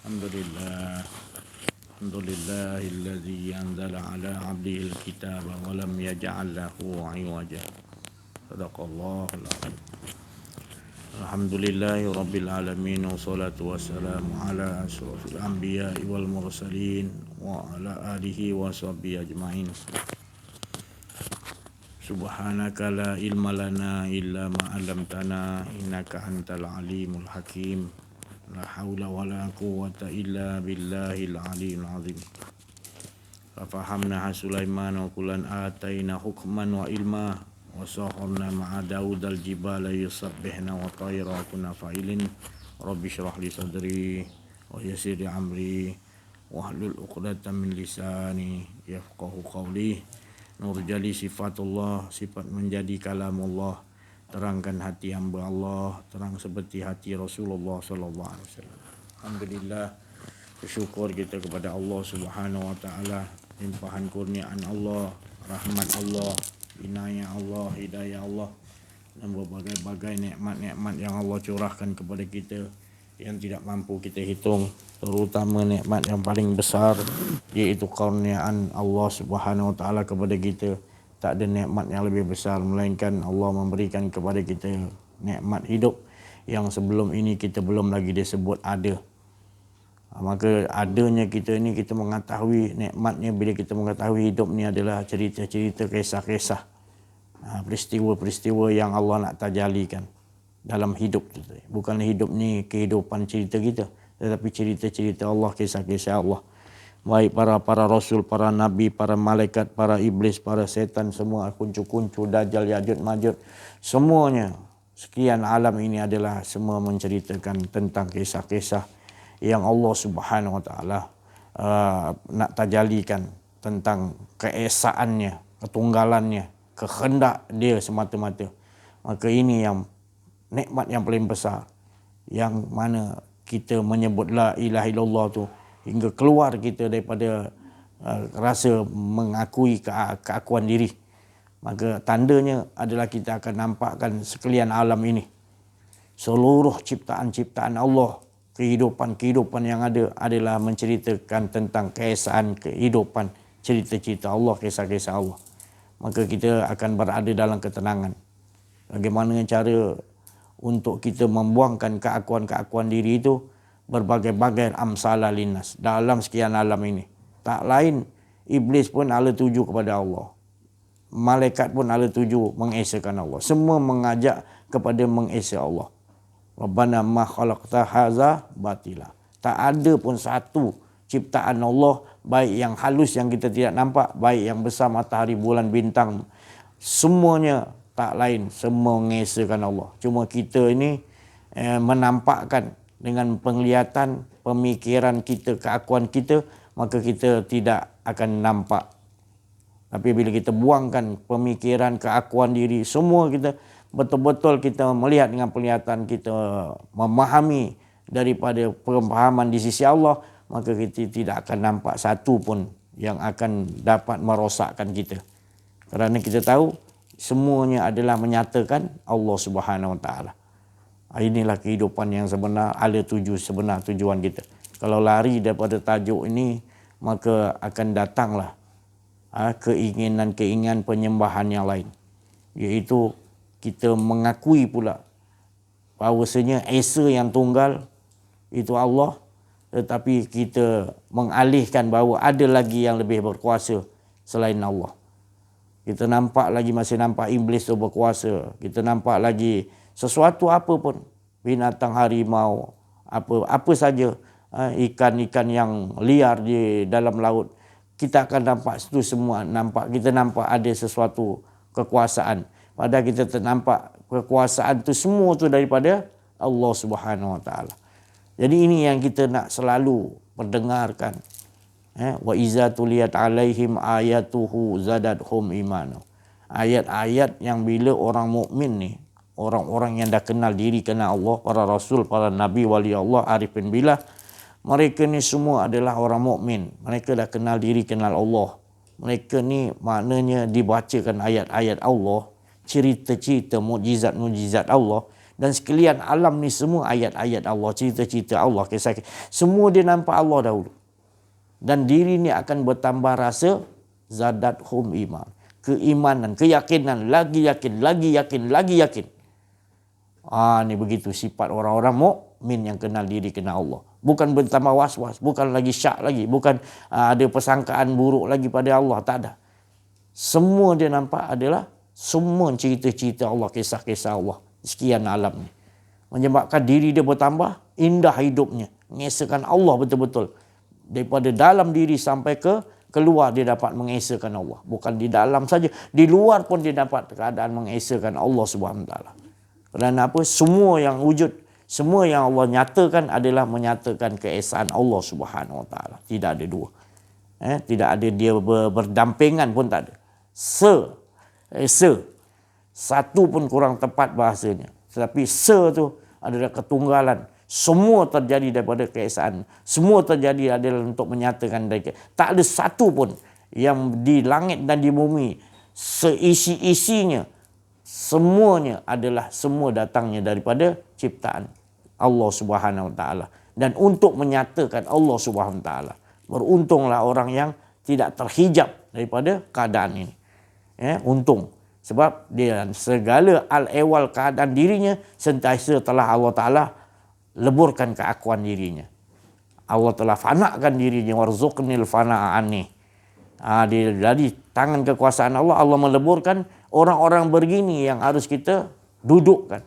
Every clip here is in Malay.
Alhamdulillah. Alhamdulillahilladzi anzala ala 'abdihi al-kitaba wa lam yaj'al lahu 'iwaja. Shadaqallahul 'azim. Alhamdulillahi rabbil alamin wassalatu wassalamu ala asyrofil anbiya'i wal mursalin wa ala alihi wa sahbihi ajma'in. Subhanaka la ilma lana illa ma 'allamtana innaka antal alimul hakim. La haula wa la quwwata illa billahil aliyyil azim. Fafahamna Sulaiman wa kullan ataina hukman wa ilma wa saharna ma'a Daud al-jibala yusabbihna wa tayra kunna fa'ilin. Rabbi shrah li sadri wa yassir li amri wahlul 'uqdatam min lisani yafqahu qawli. Nurjali sifatullah, sifat menjadi kalamullah. Terangkan hati hamba Allah, terang seperti hati Rasulullah sallallahu alaihi wasallam. Alhamdulillah, bersyukur kita kepada Allah Subhanahu wa taala, limpahan kurniaan Allah, rahmat Allah, inayah Allah, hidayah Allah, dan berbagai-bagai nikmat-nikmat yang Allah curahkan kepada kita yang tidak mampu kita hitung, terutama nikmat yang paling besar iaitu kurniaan Allah Subhanahu wa taala kepada kita. Tak ada nikmat yang lebih besar melainkan Allah memberikan kepada kita nikmat hidup yang sebelum ini kita belum lagi disebut ada. Maka adanya kita ini, kita mengetahui nikmatnya bila kita mengetahui hidup ni adalah cerita-cerita, kisah-kisah, peristiwa-peristiwa yang Allah nak tajalikan dalam hidup kita. Bukan hidup ni kehidupan cerita kita, tetapi cerita-cerita Allah, kisah-kisah Allah. Baik para rasul, para nabi, para malaikat, para iblis, para setan, semua kuncu-kuncu, dajjal, yajud, majud, semuanya sekian alam ini adalah semua menceritakan tentang kisah-kisah yang Allah Subhanahu wa taala nak tajalikan tentang keesaannya, ketunggalannya, kehendak dia semata-mata. Maka ini yang nikmat yang paling besar, yang mana kita menyebut la ilaha illallah tu hingga keluar kita daripada rasa mengakui keakuan diri. Maka tandanya adalah kita akan nampakkan sekalian alam ini, seluruh ciptaan-ciptaan Allah, kehidupan-kehidupan yang ada adalah menceritakan tentang keesaan kehidupan, cerita-cerita Allah, kisah-kisah Allah. Maka kita akan berada dalam ketenangan. Bagaimana cara untuk kita membuangkan keakuan-keakuan diri itu? Berbagai-bagai amsala linnas dalam sekian alam ini. Tak lain, iblis pun ala tuju kepada Allah, malaikat pun ala tuju mengesakan Allah. Semua mengajak kepada mengesa Allah. Rabbana ma khalaqta haza batila. Tak ada pun satu ciptaan Allah, baik yang halus yang kita tidak nampak, baik yang besar matahari, bulan, bintang, semuanya tak lain, semua mengesakan Allah. Cuma kita ini menampakkan dengan penglihatan, pemikiran kita, keakuan kita, maka kita tidak akan nampak. Tapi bila kita buangkan pemikiran, keakuan diri, semua kita betul-betul kita melihat dengan penglihatan, kita memahami daripada pemahaman di sisi Allah, maka kita tidak akan nampak satu pun yang akan dapat merosakkan kita. Kerana kita tahu semuanya adalah menyatakan Allah Subhanahu wa taala. Inilah kehidupan yang sebenar, ala tuju sebenar tujuan kita. Kalau lari daripada tajuk ini, maka akan datanglah keinginan-keinginan penyembahan yang lain. Iaitu kita mengakui pula bahawasanya Esa yang tunggal itu Allah, tetapi kita mengalihkan bahawa ada lagi yang lebih berkuasa selain Allah. Kita masih nampak iblis tu berkuasa. Kita nampak lagi sesuatu apa pun, binatang, harimau, apa saja, ikan-ikan yang liar di dalam laut, kita akan nampak itu semua. Kita nampak ada sesuatu kekuasaan. Padahal kita ternampak kekuasaan itu semua tu daripada Allah Subhanahu wa taala. Jadi ini yang kita nak selalu mendengarkan. Wa iza tuliyat alaihim ayatuhu zadadhum imanu. Ayat-ayat yang bila orang mukmin ni, orang-orang yang dah kenal diri, kenal Allah, para rasul, para nabi, wali Allah, arifin billah, mereka ni semua adalah orang mukmin. Mereka dah kenal diri, kenal Allah. Mereka ni maknanya dibacakan ayat-ayat Allah, cerita-cerita mukjizat-mukjizat Allah, Dan sekalian alam ni semua ayat-ayat Allah, cerita-cerita Allah, kisah. Semua dia nampak Allah dahulu. Dan diri ni akan bertambah rasa zadathum iman. Keimanan, keyakinan, lagi yakin, lagi yakin, lagi yakin. Ni begitu sifat orang-orang mukmin yang kenal diri, kenal Allah. Bukan bertambah was-was, bukan lagi syak lagi, bukan ada persangkaan buruk lagi pada Allah, tak ada. Semua dia nampak adalah semua cerita-cerita Allah, kisah-kisah Allah. Sekian alam ni. Menyebabkan diri dia bertambah, indah hidupnya. Mengesahkan Allah betul-betul. Daripada dalam diri sampai ke keluar dia dapat mengesahkan Allah. Bukan di dalam saja, di luar pun dia dapat keadaan mengesahkan Allah SWT. Kerana apa? Semua yang wujud, semua yang Allah nyatakan adalah menyatakan keesaan Allah SWT. Tidak ada dua. Tidak ada dia berdampingan pun tak ada. Satu pun kurang tepat bahasanya. Tetapi tu adalah ketunggalan. Semua terjadi daripada keesaan. Semua terjadi adalah untuk menyatakan mereka. Tak ada satu pun yang di langit dan di bumi seisi-isinya, semuanya adalah semua datangnya daripada ciptaan Allah Subhanahu Wa Taala. Dan untuk menyatakan Allah Subhanahu Wa Taala, beruntunglah orang yang tidak terhijab daripada keadaan ini. Untung. Sebab dia segala al-ehwal keadaan dirinya sentiasa telah Allah Ta'ala leburkan keakuan dirinya. Allah telah fanakan dirinya. Warzuqnil fana'ani. Dari tangan kekuasaan Allah, Allah meleburkan orang-orang begini yang harus kita dudukkan.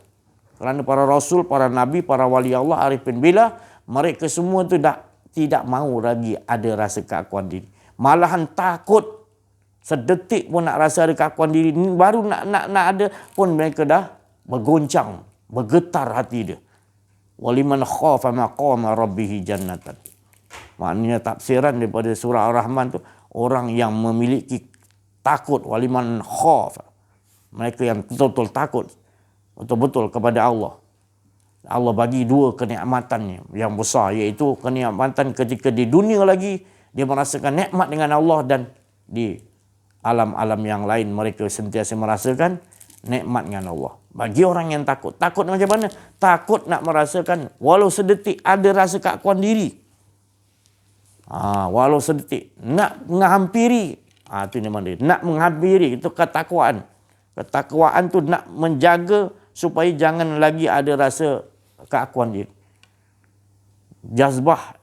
Kerana para rasul, para nabi, para wali Allah, arifin billah, mereka semua itu tidak mahu lagi ada rasa keakuan diri. Malahan takut. Sedetik pun nak rasa ada keakuan diri, baru nak ada pun mereka dah bergoncang, bergetar hati dia. Waliman khafa maqama rabbih jannatan. Maknanya tafsiran daripada surah Ar-Rahman tu, orang yang memiliki takut, waliman khafa. Mereka yang betul-betul takut, betul-betul kepada Allah. Allah bagi dua kenikmatannya yang besar, iaitu kenikmatan ketika di dunia lagi dia merasakan nikmat dengan Allah, dan di alam-alam yang lain mereka sentiasa merasakan nikmat dengan Allah. Bagi orang yang takut. Takut macam mana? Takut nak merasakan walau sedetik ada rasa keakuan diri. Walau sedetik. Nak menghampiri. Itu nama dia. Nak menghampiri. Itu ketakwaan. Ketakwaan tu nak menjaga supaya jangan lagi ada rasa keakuan diri. Jazbah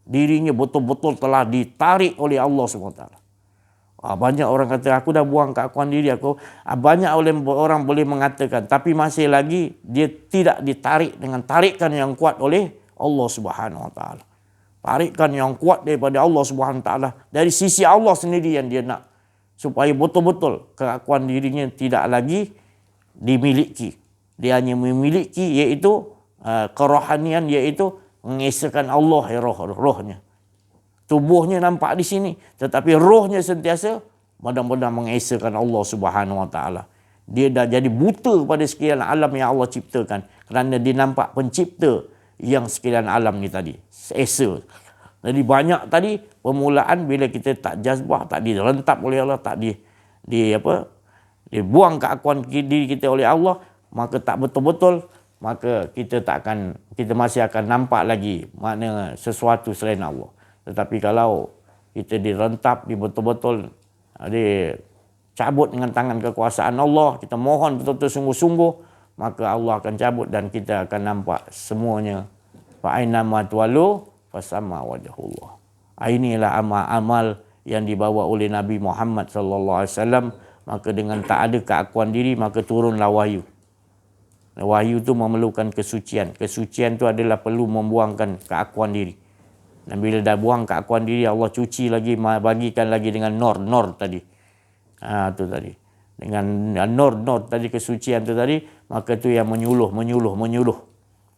dirinya betul-betul telah ditarik oleh Allah SWT. Banyak orang kata, aku dah buang keakuan diri aku. Banyak orang boleh mengatakan, tapi masih lagi dia tidak ditarik dengan tarikan yang kuat oleh Allah Subhanahu Wa Taala. Tarikan yang kuat daripada Allah Subhanahu Wa Taala, dari sisi Allah sendiri yang dia nak, supaya betul-betul keakuan dirinya tidak lagi dimiliki. Dia hanya memiliki iaitu kerohanian, iaitu mengesahkan Allah, rohnya. Tubuhnya nampak di sini, tetapi rohnya sentiasa benar-benar mengesahkan Allah Subhanahu Wa Taala. Dia dah jadi buta pada sekalian alam yang Allah ciptakan, kerana dia nampak pencipta yang sekalian alam ni tadi. Esa. Jadi banyak tadi permulaan bila kita tak jazbah, tak direntap oleh Allah, tak dibuang keakuan diri kita oleh Allah, maka tak betul-betul, maka kita masih akan nampak lagi makna sesuatu selain Allah. Tetapi kalau kita direntap, betul-betul dicabut dengan tangan kekuasaan Allah, kita mohon betul-betul sungguh-sungguh, maka Allah akan cabut dan kita akan nampak semuanya. Fa aina ma tuwallu fasamma wajhullah. Inilah amal-amal yang dibawa oleh Nabi Muhammad sallallahu alaihi wasallam. Maka dengan tak ada keakuan diri, maka turunlah wahyu. Wahyu itu memerlukan kesucian. Kesucian itu adalah perlu membuangkan keakuan diri. Dan bila dah buang keakuan diri, Allah cuci lagi, bagikan lagi dengan nur tadi. Itu tadi. Dengan nur tadi, kesucian itu tadi, maka itu yang menyuluh.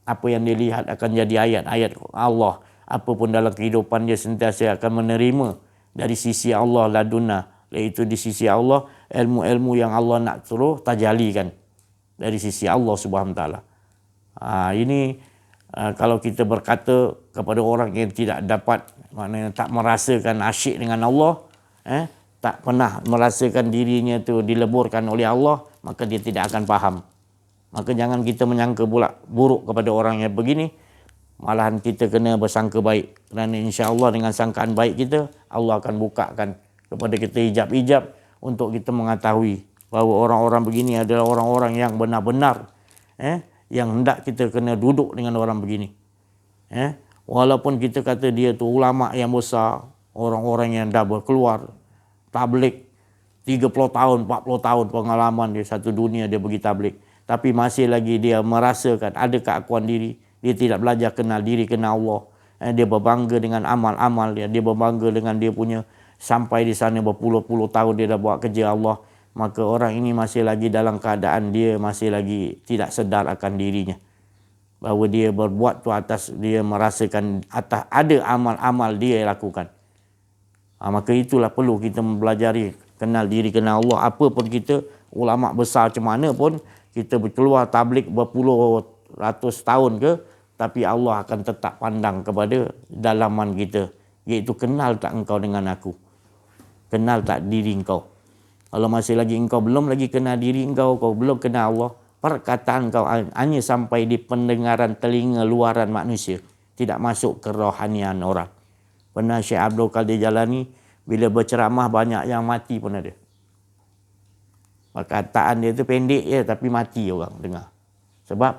Apa yang dilihat akan jadi ayat-ayat Allah. Apa pun dalam kehidupan dia sentiasa akan menerima dari sisi Allah laduna. Iaitu di sisi Allah, ilmu-ilmu yang Allah nak suruh tajalikan dari sisi Allah Subhanahu Wa Taala. Ini kalau kita berkata kepada orang yang tidak dapat, maknanya tak merasakan asyik dengan Allah, tak pernah merasakan dirinya itu dileburkan oleh Allah, maka dia tidak akan faham Maka jangan kita menyangka pula buruk kepada orang yang begini. Malahan kita kena bersangka baik. Kerana insya-Allah dengan sangkaan baik kita, Allah akan bukakan kepada kita hijab-hijab untuk kita mengetahui bahawa orang-orang begini adalah orang-orang yang benar-benar yang hendak kita kena duduk dengan orang begini. Walaupun kita kata dia tu ulama yang besar, orang-orang yang dah berkeluar tabligh 30 tahun, 40 tahun pengalaman dia, satu dunia dia pergi tabligh, tapi masih lagi dia merasakan ada keakuan diri, dia tidak belajar kenal diri, kenal Allah. Dia berbangga dengan amal-amal dia berbangga dengan dia punya sampai di sana berpuluh-puluh tahun dia dah buat kerja Allah. Maka orang ini masih lagi dalam keadaan dia masih lagi tidak sedar akan dirinya, bahawa dia berbuat tu atas dia merasakan atas ada amal-amal dia lakukan. Maka itulah perlu kita mempelajari kenal diri, kenal Allah. Apa pun kita ulama besar macam mana pun, kita berkeluar tabligh berpuluh ratus tahun ke, tapi Allah akan tetap pandang kepada dalaman kita, iaitu kenal tak engkau dengan aku, kenal tak diri engkau. Kalau masih lagi engkau belum lagi kenal diri engkau, kau belum kenal Allah, perkataan kau hanya sampai di pendengaran telinga luaran manusia, tidak masuk ke rohanian orang. Pernah Syekh Abdul Qadir Jalani bila berceramah banyak yang mati pun ada. Perkataan dia tu pendek je tapi mati orang dengar. Sebab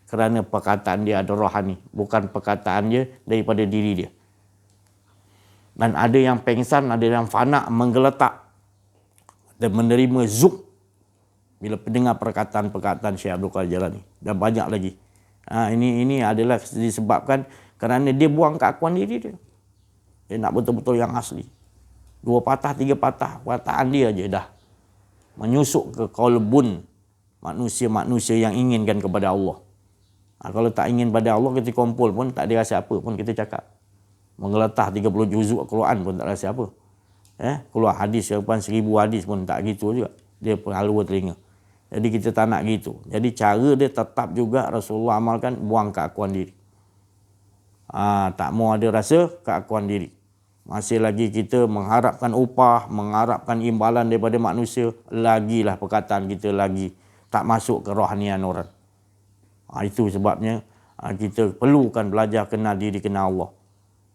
kerana perkataan dia ada rohani, bukan perkataan dia daripada diri dia. Dan ada yang pengsan, ada yang fana, menggeletak dan menerima zuk bila mendengar perkataan-perkataan Syekh Abdul Qadir Jalani, dan banyak lagi. Ini adalah disebabkan kerana dia buang keakuan diri dia. Dia nak betul-betul yang asli. 2 patah, 3 patah perkataan dia je dah menyusuk ke qalbun manusia-manusia yang inginkan kepada Allah. Kalau tak ingin pada Allah, kita kumpul pun tak ada rasa apa pun kita cakap. Mengeletah 30 juzuk Quran pun tak rasa apa. Keluar hadis depan 1000 hadis pun tak gitu juga. Dia halu telinga. Jadi kita tak nak gitu. Jadi cara dia tetap juga Rasulullah amalkan, buang keakuan diri. Tak mau ada rasa keakuan diri. Masih lagi kita mengharapkan upah, mengharapkan imbalan daripada manusia, lagilah perkataan kita lagi tak masuk ke rohanian orang. Itu sebabnya kita perlukan belajar kenal diri, kenal Allah.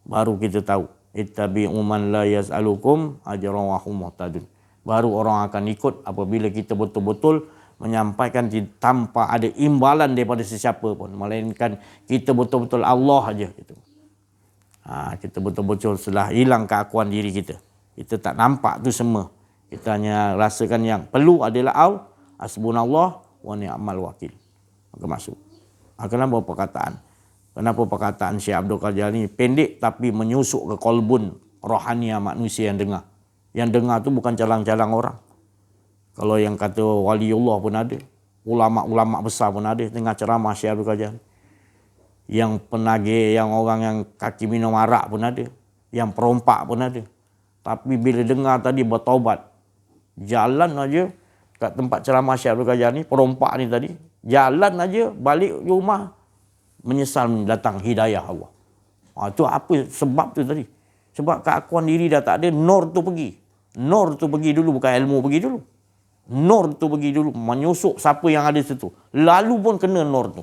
Baru kita tahu. Ittabi'u man la yaz'alukum ajran wa hum muhtadun. Baru orang akan ikut apabila kita betul-betul menyampaikan tanpa ada imbalan daripada sesiapa pun, melainkan kita betul-betul Allah aja gitu. Kita betul-betul sudah hilang keakuan diri kita. Kita tak nampak tu semua. Kita hanya rasakan yang perlu adalah hasbunallah wa ni'mal wakil. Maka masuk. Kenapa perkataan? Kenapa perkataan Syekh Abdul Qadir ni pendek tapi menyusuk ke qalbun rohania manusia yang dengar. Yang dengar tu bukan calang-calang orang. Kalau yang kata waliullah pun ada, ulama-ulama besar pun ada dengar ceramah Syekh Abdul Qadir. Yang penagih, yang orang yang kaki minum arak pun ada, yang perompak pun ada. Tapi bila dengar tadi bertaubat, jalan aja kat tempat ceramah Syekh Abdul Qadir ni, perompak ni tadi, jalan aja balik rumah menyesal datang hidayah Allah. Itu apa sebab tu tadi? Sebab keakuan diri dah tak ada, nur tu pergi. Nur tu pergi dulu, bukan ilmu pergi dulu. Nur tu pergi dulu, menyusuk siapa yang ada situ. Lalu pun kena nur tu.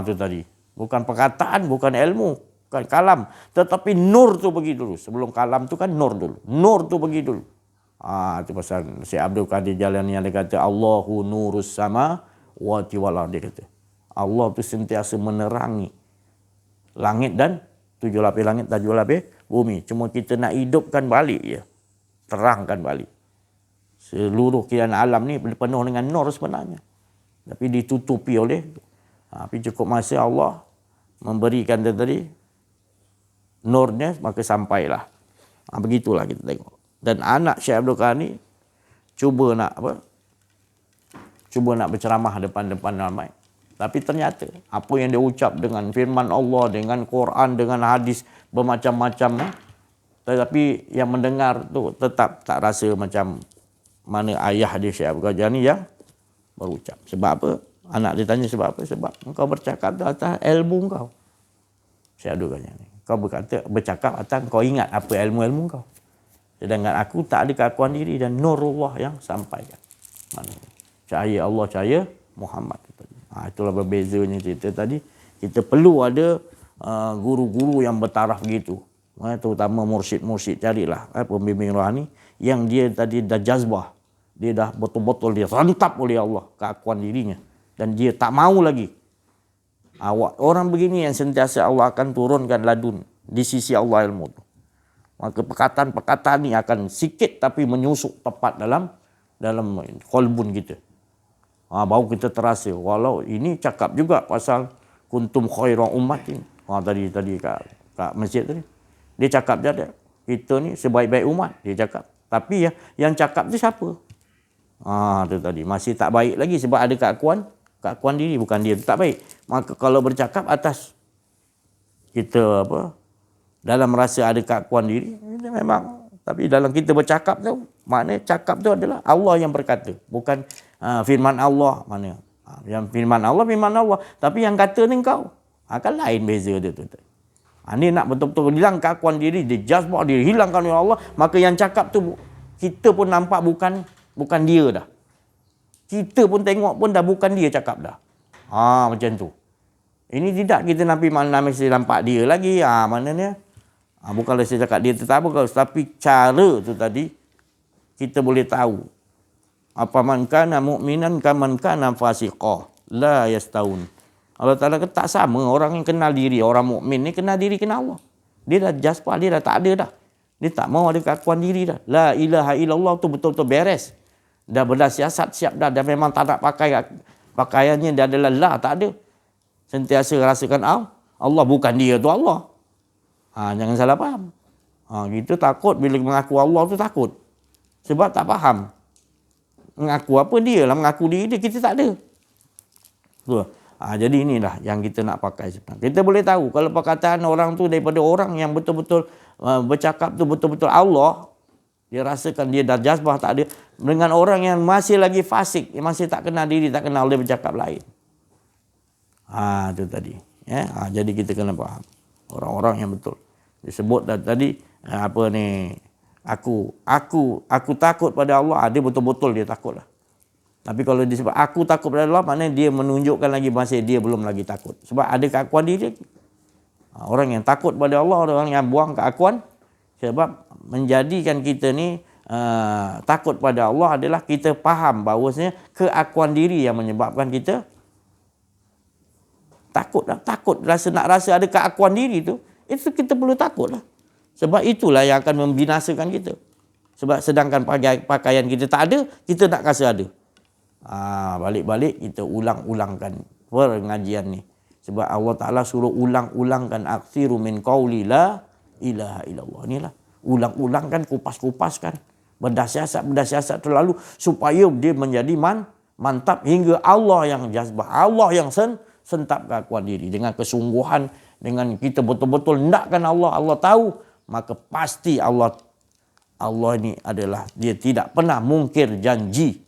Tu tadi. Bukan perkataan, bukan ilmu, bukan kalam. Tetapi nur tu pergi dulu. Sebelum kalam tu kan nur dulu. Nur tu pergi dulu. Itu pasal Syekh Abdul Qadir Jalani yang dia kata, Allahu nurus sama wa tiwala. Dia kata, Allah tu sentiasa menerangi langit dan 7 lapis langit dan 7 lapis bumi. Cuma kita nak hidupkan balik je. Terangkan balik. Seluruh keadaan alam ni penuh dengan nur sebenarnya. Tapi ditutupi oleh. Tapi cukup masa Allah memberikan tadi nurnya, maka sampailah. Begitulah kita tengok. Dan anak Syekh Abdul Qadir ni cuba nak berceramah depan-depan ramai. Tapi ternyata apa yang dia ucap dengan firman Allah, dengan Quran, dengan hadis bermacam-macam, tetapi yang mendengar tu tetap tak rasa macam mana ayah dia Syekh Abdul Qadir ni yang berucap. Sebab apa? Anak dia tanya sebab apa? Sebab engkau bercakap atas ilmu engkau. Syekh Abdul Qadir ni. Kau bercakap atas kau ingat apa ilmu-ilmu kau. Sedangkan aku tak ada keakuan diri dan nurullah yang sampaikan. Mana? Cahaya Allah, cahaya Muhammad. Itulah berbezanya cerita tadi. Kita perlu ada guru-guru yang bertaraf gitu. Terutama mursyid-mursyid, carilah pembimbing rohani yang dia tadi dah jazbah. Dia dah betul-betul dirantap oleh Allah keakuan dirinya. Dan dia tak mau lagi. Orang begini yang sentiasa Allah akan turunkan ladun di sisi Allah ilmu tu. Maka perkataan-perkataan ni akan sikit tapi menyusup tepat dalam kolbun kita. Baru kita terasa. Walau ini cakap juga pasal kuntum khairan ummatin. Tadi kat masjid tadi. Dia cakap je ada. Kita ni sebaik-baik umat. Dia cakap. Tapi yang cakap tu siapa? Tu tadi. Masih tak baik lagi sebab ada keakuan diri. Bukan dia tu tak baik. Maka kalau bercakap atas kita dalam rasa ada keakuan diri, memang. Tapi dalam kita bercakap tu, maknanya cakap tu adalah Allah yang berkata. Bukan firman Allah. Mana? Yang firman Allah. Tapi yang kata ni kau. Kan lain beza dia tu. Ni nak betul-betul hilang keakuan diri, dia jazbah, dia hilangkan oleh Allah. Maka yang cakap tu, kita pun nampak bukan dia dah. Kita pun tengok pun dah bukan dia cakap dah. Macam tu. Ini tidak kita mesti nampak dia lagi. Maknanya, bukanlah saya cakap dia tu tak apa. Tapi cara tu tadi, kita boleh tahu. Apa man kana mu'minan kaman kana fasiqah. La yastaun. Allah Ta'ala kata tak sama. Orang yang kenal diri, orang mukmin ni kenal diri, kenal Allah. Dia dah jaspa, dia dah tak ada dah. Dia tak mau ada keakuan diri dah. La ilaha illallah tu betul-betul beres. Dah bersiasat siap dah. Dah memang tak nak pakai pakaiannya. Dia adalah la, tak ada. Sentiasa rasakan Allah bukan dia tu Allah. Jangan salah faham. Kita takut bila mengaku Allah tu takut. Sebab tak faham. Mengaku apa dia lah. Mengaku diri dia, kita tak ada. Jadi inilah yang kita nak pakai sebenarnya. Kita boleh tahu kalau perkataan orang tu daripada orang yang betul-betul bercakap tu betul-betul Allah, dia rasakan dia dah jazbah tak ada, dengan orang yang masih lagi fasik, yang masih tak kenal diri, tak kenal dia bercakap lain. Itu tadi. Jadi kita kena faham. Orang-orang yang betul. Disebut tadi aku takut pada Allah, dia betul-betul dia takut lah. Tapi kalau disebut aku takut pada Allah, maknanya dia menunjukkan lagi masih dia belum lagi takut. Sebab ada keakuan diri. Orang yang takut pada Allah, orang yang buang keakuan. Sebab menjadikan kita ni takut pada Allah adalah kita faham bahawasanya keakuan diri yang menyebabkan kita takut. Nak rasa ada keakuan diri tu, itu kita perlu takut lah. Sebab itulah yang akan membinasakan kita. Sebab sedangkan pakaian kita tak ada, kita nak rasa ada. Balik-balik kita ulang-ulangkan pengajian ni. Sebab Allah Ta'ala suruh ulang-ulangkan aksiru min qawli la ilaha illallah. Inilah. Ulang-ulangkan, kupas-kupaskan. Berdasiasat terlalu supaya dia menjadi mantap hingga Allah yang jazbah. Allah yang sentap keakuan diri. Dengan kesungguhan, dengan kita betul-betul nakkan Allah. Allah tahu. Maka pasti Allah ini adalah, dia tidak pernah mungkir janji.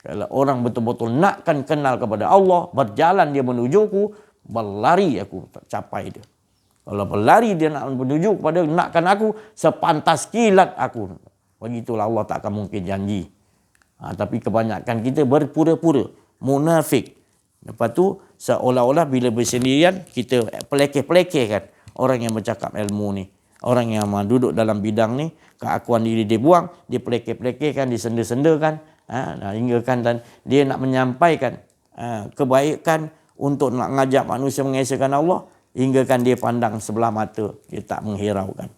Kalau orang betul-betul nakkan kenal kepada Allah, berjalan dia menujuku, berlari aku capai dia. Kalau berlari dia nak menuju kepada nakkan aku, sepantas kilat aku. Begitulah Allah tak akan mungkin janji. Tapi kebanyakan kita berpura-pura, munafik. Lepas tu seolah-olah bila bersendirian kita pelekeh-pelekehkan orang yang bercakap ilmu ni. Orang yang duduk dalam bidang ni, keakuan diri dia buang, dia pelekeh-pelekehkan, disenda-sendakan. Hingga kan dan dia nak menyampaikan kebaikan untuk nak mengajak manusia mengesahkan Allah, hingga kan dia pandang sebelah mata, dia tak menghiraukan.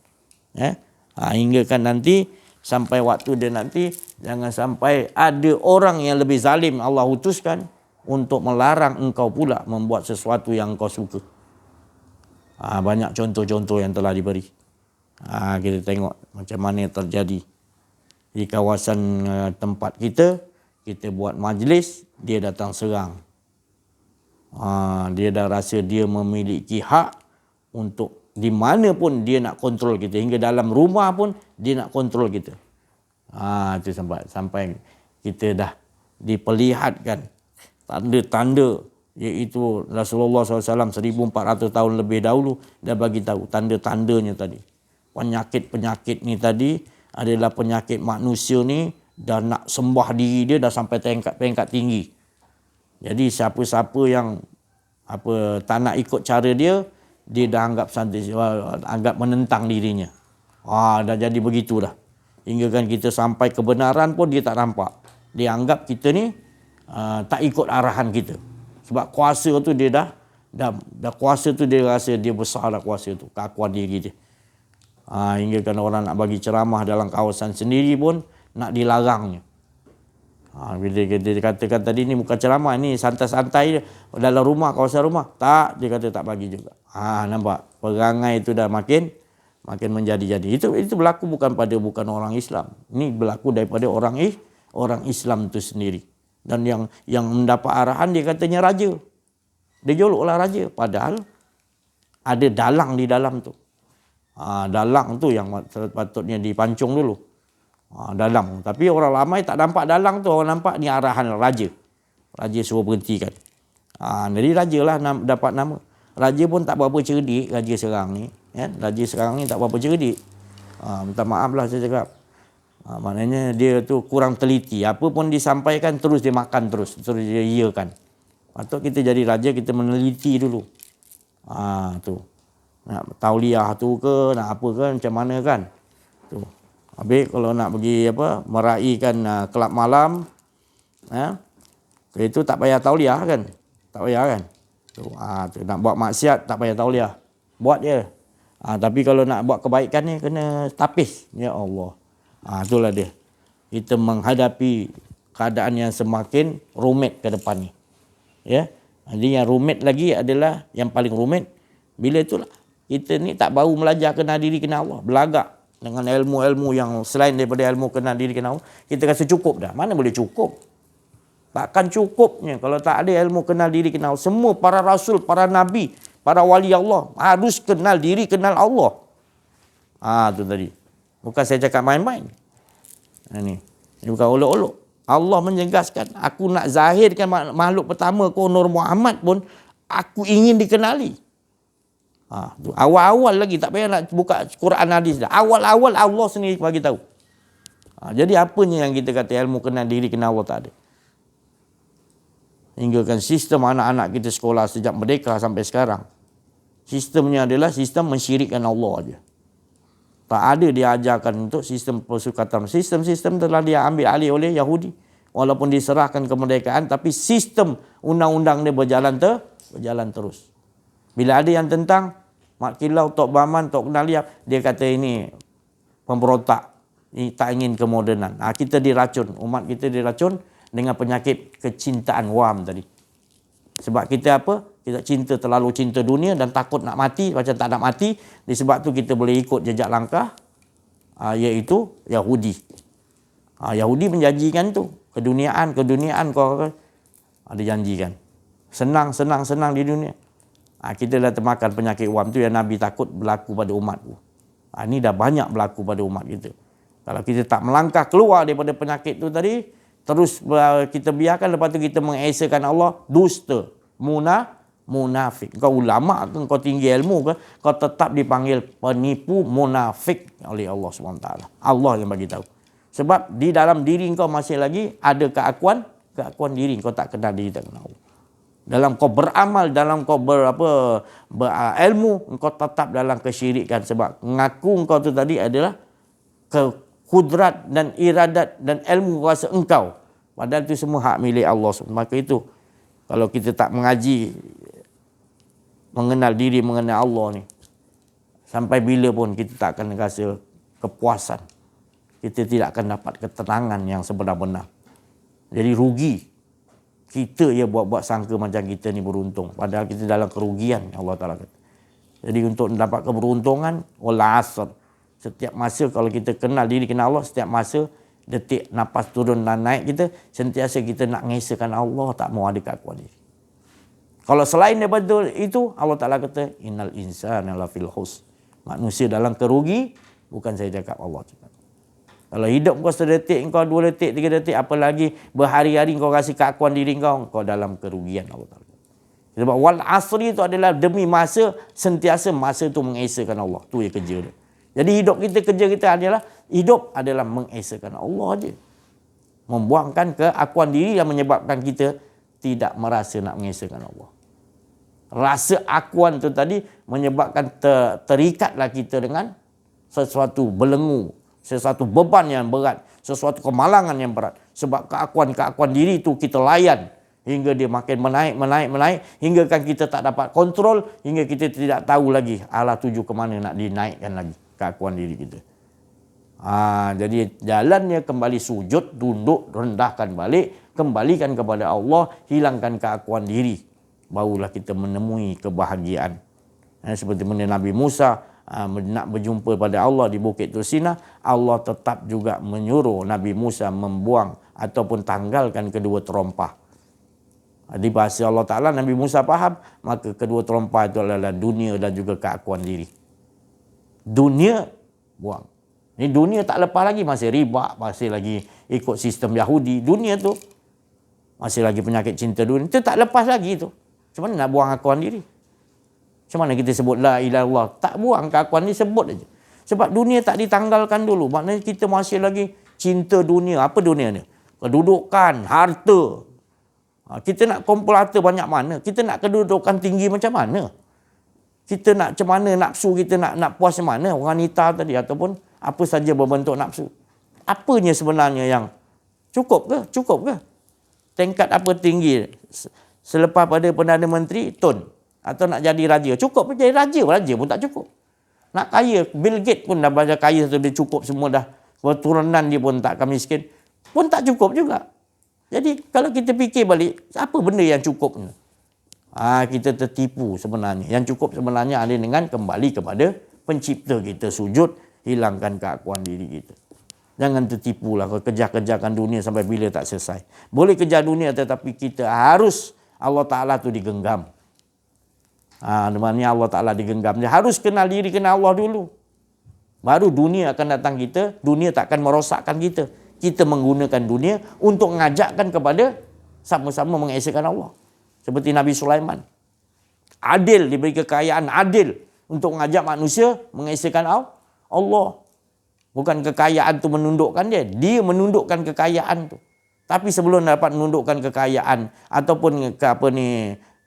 Hingga kan nanti sampai waktu dia nanti, jangan sampai ada orang yang lebih zalim Allah utuskan untuk melarang engkau pula membuat sesuatu yang engkau suka. Banyak contoh-contoh yang telah diberi. Kita tengok macam mana terjadi di kawasan tempat kita buat majlis, dia datang serang. Dia dah rasa dia memiliki hak untuk di mana pun dia nak kontrol kita. Hingga dalam rumah pun dia nak kontrol kita. Itu sampai kita dah diperlihatkan tanda-tanda, iaitu Rasulullah SAW 1400 tahun lebih dahulu dah bagi tahu tanda-tandanya tadi. Penyakit-penyakit ni tadi adalah penyakit manusia ni dah nak sembah diri dia, dah sampai peringkat tinggi. Jadi siapa-siapa yang tak nak ikut cara dia, dia dah anggap anggap menentang dirinya. Dah jadi begitu dah. Hingga kan kita sampai kebenaran pun dia tak nampak. Dia anggap kita ni tak ikut arahan kita. Sebab kuasa tu dia dah kuasa tu dia rasa dia besar dah kuasa tu, keakuan diri dia. Hingga kan orang nak bagi ceramah dalam kawasan sendiri pun nak dilarangnya. Bila dia katakan tadi ni bukan ceramah, ni santai-santai dalam rumah, kawasan rumah. Tak, dia kata tak bagi juga. Nampak? Perangai itu dah makin menjadi-jadi. Itu berlaku bukan orang Islam. Ini berlaku daripada orang Islam itu sendiri. Dan yang mendapat arahan dia katanya raja. Dia joloklah raja. Padahal ada dalang di dalam tu. Dalang tu yang patutnya dipancung dulu. Dalang. Tapi orang ramai tak nampak dalang tu. Orang nampak ni arahan raja. Raja suruh berhentikan. Jadi raja lah dapat nama. Raja pun tak berapa cerdik, raja sekarang ni. Raja sekarang ni tak berapa cerdik. Minta maaf lah saya cakap. Maknanya dia tu kurang teliti. Apa pun disampaikan terus dia makan terus dia iakan. Patut kita jadi raja, kita meneliti dulu. Tu. Nak tauliah tu ke, nak apa ke, macam mana kan. Tu. Habis kalau nak pergi meraihkan kelab malam, itu tak payah tauliah kan. Tak payah kan. Tu, nak buat maksiat tak payah tauliah. Buat je. Tapi kalau nak buat kebaikan ni kena tapis. Ya Allah. Itulah dia. Kita menghadapi keadaan yang semakin rumit ke depan ni. Ya. Jadi yang rumit lagi adalah yang paling rumit bila itulah kita ni tak baru belajar kenal diri kenal Allah, belagak dengan ilmu-ilmu yang selain daripada ilmu kenal diri kenal Allah, kita rasa cukup dah. Mana boleh cukup? Takkan cukupnya kalau tak ada ilmu kenal diri kenal Allah. Semua para rasul, para nabi, para wali Allah harus kenal diri kenal Allah. Tu tadi. Bukan saya cakap main-main. Ini bukan olok-olok. Allah menjegaskan, aku nak zahirkan makhluk pertama kau Nur Muhammad pun aku ingin dikenali. Awal-awal lagi tak payah nak buka Quran hadis dah. Awal-awal Allah sendiri bagi tahu. Jadi apanya yang kita kata ilmu kenal diri kenal Allah tak ada. Hingga kan sistem anak-anak kita sekolah sejak merdeka sampai sekarang. Sistemnya adalah sistem mensyirikkan Allah aja. Tak ada diajarkan untuk sistem persukatan. Sistem-sistem telah dia ambil alih oleh Yahudi. Walaupun diserahkan kemerdekaan, tapi sistem undang-undang dia berjalan terus. Bila ada yang tentang Mak Kilau, Tok Baman, Tok Kenaliap, dia kata ini pemberontak. Ini tak ingin kemodenan. Kita diracun. Umat kita diracun dengan penyakit kecintaan wam tadi. Sebab kita Kita terlalu cinta dunia dan takut nak mati, macam tak nak mati. Disebab tu kita boleh ikut jejak langkah, iaitu Yahudi. Yahudi menjanjikan tu. Keduniaan kau ada janjikan. Senang di dunia. Kita dah termakan penyakit wam tu yang Nabi takut berlaku pada umat tu. Ini dah banyak berlaku pada umat kita. Kalau kita tak melangkah keluar daripada penyakit tu tadi, terus kita biarkan, lepas tu kita mengesakan Allah, dusta, munafik. Kau ulama ke, kau tinggi ilmu ke, kau tetap dipanggil penipu munafik oleh Allah SWT. Allah yang bagi tahu. Sebab di dalam diri kau masih lagi ada keakuan diri. Kau tak kenal diri, tak kenal Allah. Dalam kau beramal, dalam kau berilmu, kau tetap dalam kesyirikan. Sebab ngaku kau tu tadi adalah kudrat dan iradat dan ilmu kuasa engkau. Padahal itu semua hak milik Allah. Maka itu, kalau kita tak mengaji, mengenal diri, mengenal Allah ni, sampai bila pun kita tak akan rasa kepuasan. Kita tidak akan dapat ketenangan yang sebenar-benar. Jadi rugi. Kita buat-buat sangka macam kita ni beruntung. Padahal kita dalam kerugian, Allah Ta'ala kata. Jadi untuk mendapat keberuntungan, wal asr. Setiap masa kalau kita kenal diri, kenal Allah, setiap masa, detik, nafas turun dan naik kita, sentiasa kita nak mengesahkan Allah, tak mau ada keakuan diri. Kalau selain daripada itu, Allah Ta'ala kata, innal insana lafil khusr. Manusia dalam kerugi, bukan saya cakap, Allah cakap. Kalau hidup kau sedetik, kau 2 detik, 3 detik, apalagi berhari-hari kau kasih keakuan diri kau dalam kerugian Allah Ta'ala. Sebab wal asri itu adalah demi masa, sentiasa masa itu mengesahkan Allah. Itu yang kerja dia. Jadi hidup kita, kerja kita adalah, hidup adalah mengesahkan Allah aja. Membuangkan keakuan diri yang menyebabkan kita tidak merasa nak mengesahkan Allah. Rasa akuan tu tadi menyebabkan terikatlah kita dengan sesuatu belenggu, sesuatu beban yang berat, sesuatu kemalangan yang berat. Sebab keakuan diri tu kita layan hingga dia makin menaik, hingga kan kita tak dapat kontrol, hingga kita tidak tahu lagi arah tuju ke mana nak dinaikkan lagi keakuan diri kita. Jadi jalannya kembali sujud, tunduk, rendahkan balik, kembalikan kepada Allah, hilangkan keakuan diri. Barulah kita menemui kebahagiaan. Seperti mana Nabi Musa nak berjumpa pada Allah di Bukit Tursina, Allah tetap juga menyuruh Nabi Musa membuang ataupun tanggalkan kedua terompah. Di bahasa Allah Ta'ala, Nabi Musa faham, maka kedua terompah itu adalah dunia dan juga keakuan diri. Dunia, buang. Ini dunia tak lepas lagi, masih riba, masih lagi ikut sistem Yahudi. Dunia tu masih lagi penyakit cinta dunia. Itu tak lepas lagi tu. Macam mana nak buang keakuan diri? Macam mana kita sebut la ilaha illallah? Tak buang keakuan ni, sebut aja. Sebab dunia tak ditanggalkan dulu. Maknanya kita masih lagi cinta dunia. Apa dunia ni? Kedudukan, harta. Kita nak kumpul harta banyak mana? Kita nak kedudukan tinggi macam mana? Kita nak macam mana nafsu kita nak puas macam mana? Wanita tadi ataupun apa saja berbentuk nafsu. Apanya sebenarnya yang cukup ke? Cukup ke? Tingkat apa tinggi? Selepas pada Perdana Menteri, Tun. Atau nak jadi raja. Cukup pun jadi raja. Raja pun tak cukup. Nak kaya, Bill Gates pun dah banyak kaya satu, dia cukup semua dah. Keturunan dia pun tak miskin. Pun tak cukup juga. Jadi kalau kita fikir balik, apa benda yang cukup ni? Kita tertipu sebenarnya. Yang cukup sebenarnya ada dengan kembali kepada pencipta kita, sujud, hilangkan keakuan diri kita. Jangan tertipulah kejar-kejarkan dunia sampai bila tak selesai. Boleh kejar dunia tetapi kita harus Allah Ta'ala tu digenggam. Namanya Allah Ta'ala digenggam. Dia harus kenal diri, kenal Allah dulu. Baru dunia akan datang kita, dunia tak akan merosakkan kita. Kita menggunakan dunia untuk mengajakkan kepada sama-sama mengesahkan Allah. Seperti Nabi Sulaiman. Adil, diberi kekayaan adil untuk mengajak manusia mengesahkan Allah. Bukan kekayaan tu menundukkan dia. Dia menundukkan kekayaan tu. Tapi sebelum dapat menundukkan kekayaan ataupun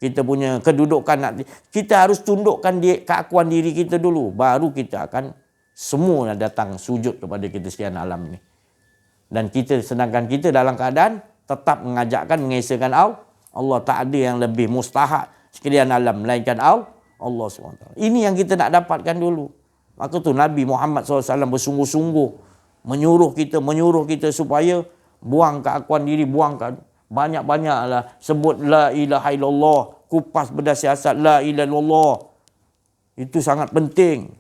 kita punya kedudukan, kita harus tundukkan keakuan diri kita dulu. Baru kita akan semua datang sujud kepada kita sekalian alam ni. Dan sedangkan kita dalam keadaan tetap mengajakkan mengesahkan Allah. Tak ada yang lebih mustahak sekalian alam melainkan Allah SWT. Ini yang kita nak dapatkan dulu. Maka tu Nabi Muhammad SAW bersungguh-sungguh menyuruh kita supaya buang keakuan diri, banyak-banyaklah sebut la ilaha illallah, kupas bedah siasat la ilaha illallah. Itu sangat penting.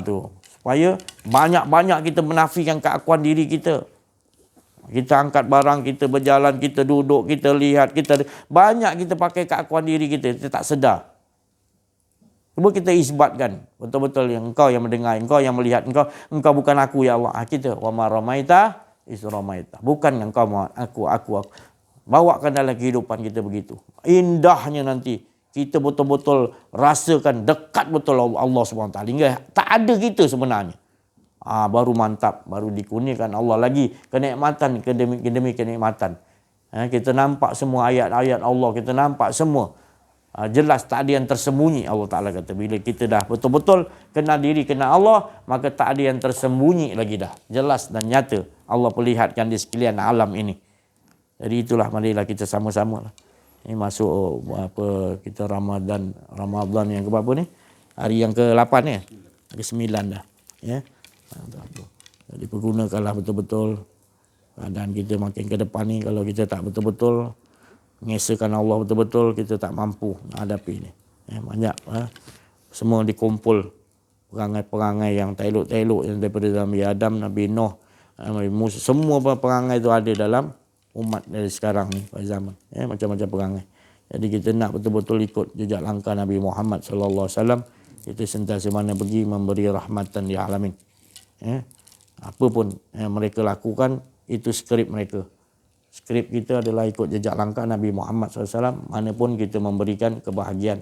Tu supaya banyak-banyak kita menafikan keakuan diri kita. Kita angkat barang, kita berjalan, kita duduk, kita lihat, banyak kita pakai keakuan diri kita tak sedar. Cuba kita isbatkan betul-betul yang engkau yang mendengar, engkau yang melihat, engkau bukan aku ya Allah. Kita wa ma ramaita is ramaita. Bukan engkau aku. Bawakan dalam kehidupan kita begitu. Indahnya nanti kita betul-betul rasakan dekat betul Allah SWT. Hingga tak ada kita sebenarnya. Baru mantap, baru dikurniakan Allah lagi kenikmatan demi kenikmatan. Kita nampak semua ayat-ayat Allah, kita nampak semua. Jelas tak ada yang tersembunyi. Allah Ta'ala kata bila kita dah betul-betul kenal diri, kenal Allah, maka tak ada yang tersembunyi lagi dah. Jelas dan nyata Allah perlihatkan di sekalian alam ini. Jadi itulah, marilah kita sama-sama lah. Ini masuk kita Ramadan yang ke-berapa ni? Hari yang ke-8 ni? Ke-9 dah. Ya. Jadi pergunakanlah betul-betul keadaan kita makin ke depan ni. Kalau kita tak betul-betul mengesahkan Allah betul-betul, kita tak mampu menghadapi ni. Banyak semua dikumpul perangai-perangai yang tak elok-elok yang daripada Nabi Adam, Nabi Nuh, Nabi Musa. Semua perangai itu ada dalam umat dari sekarang ni pada zaman. Macam-macam perangai. Jadi kita nak betul-betul ikut jejak langkah Nabi Muhammad sallallahu alaihi wasallam. Kita sentiasa mana pergi memberi rahmatan lil alamin. Apa pun yang mereka lakukan itu skrip mereka. Skrip kita adalah ikut jejak langkah Nabi Muhammad SAW. Manapun kita memberikan kebahagiaan.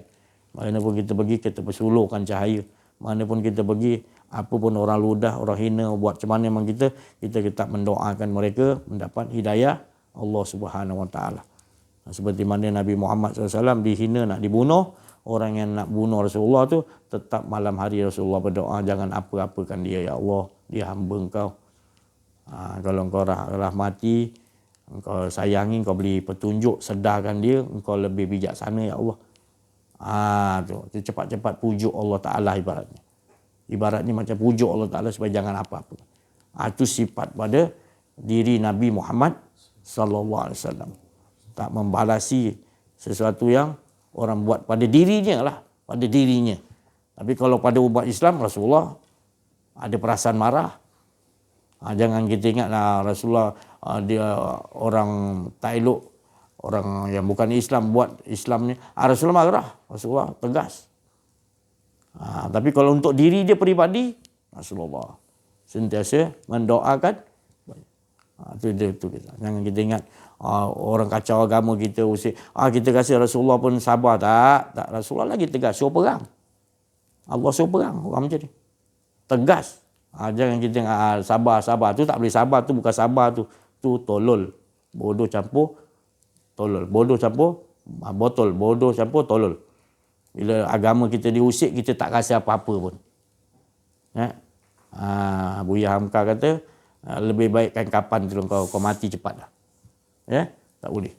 Manapun kita pergi, kita bersulurkan cahaya. Manapun kita pergi, Apa pun orang ludah, orang hina, buat macam mana memang kita tetap mendoakan mereka mendapat hidayah Allah Subhanahu Wa Taala. Seperti mana Nabi Muhammad SAW dihina, nak dibunuh, orang yang nak bunuh Rasulullah tu tetap malam hari Rasulullah berdoa, jangan apa-apakan dia, ya Allah, dia hamba engkau. Kalau engkau rahmati, engkau sayangi, engkau beri petunjuk, sedarkan dia, engkau lebih bijaksana, ya Allah. Tu cepat-cepat pujuk Allah Ta'ala ibaratnya. Ibaratnya macam pujuk Allah Ta'ala supaya jangan apa-apa. Itu sifat pada diri Nabi Muhammad sallallahu alaihi wasallam. Tak membalasi sesuatu yang orang buat pada dirinya lah, pada dirinya. Tapi kalau pada umat Islam, Rasulullah ada perasaan marah. Jangan kita ingat Rasulullah dia orang tak elok, orang yang bukan Islam buat Islam ni. Rasulullah marah, Rasulullah tegas. Tapi kalau untuk diri dia peribadi, Rasulullah sentiasa mendoakan. Itu kita. Jangan kita ingat orang kacau agama kita usik. Kita rasa Rasulullah pun sabar. Tak. Rasulullah lagi tegas, suruh perang. Allah suruh perang, orang macam ni. Tegas. Jangan kita sabar. Tu tak boleh sabar, tu bukan sabar tu. Tu tolol. Bodoh campur tolol. Bodoh campur botol. Bodoh campur tolol. Bila agama kita diusik, kita tak rasa apa-apa pun. Buya Hamka kata, lebih baik kan kapan tu kau mati cepat lah. Tak boleh.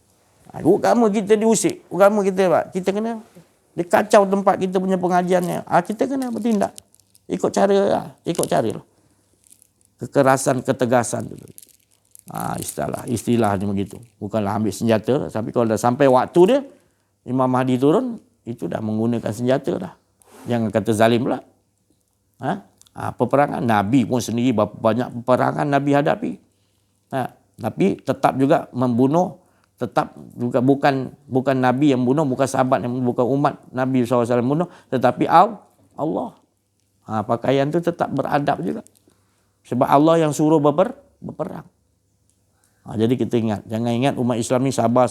Agama kita diusik, agama kita kena dia kacau tempat kita punya pengajiannya. Kita kena bertindak ikut cara lah. Kekerasan, ketegasan tu. Istilahnya begitu. Bukanlah ambil senjata, tapi kalau dah sampai waktu dia Imam Mahdi turun, itu dah menggunakan senjata dah. Jangan kata zalim pula. Peperangan Nabi pun sendiri berapa banyak peperangan Nabi hadapi. Tapi tetap juga membunuh, tetap juga bukan Nabi yang bunuh, bukan sahabat yang bunuh, bukan umat Nabi SAW yang bunuh, tetapi Allah. Pakaian tu tetap beradab juga. Sebab Allah yang suruh berperang. Jadi kita ingat, jangan ingat umat Islam ni sabar,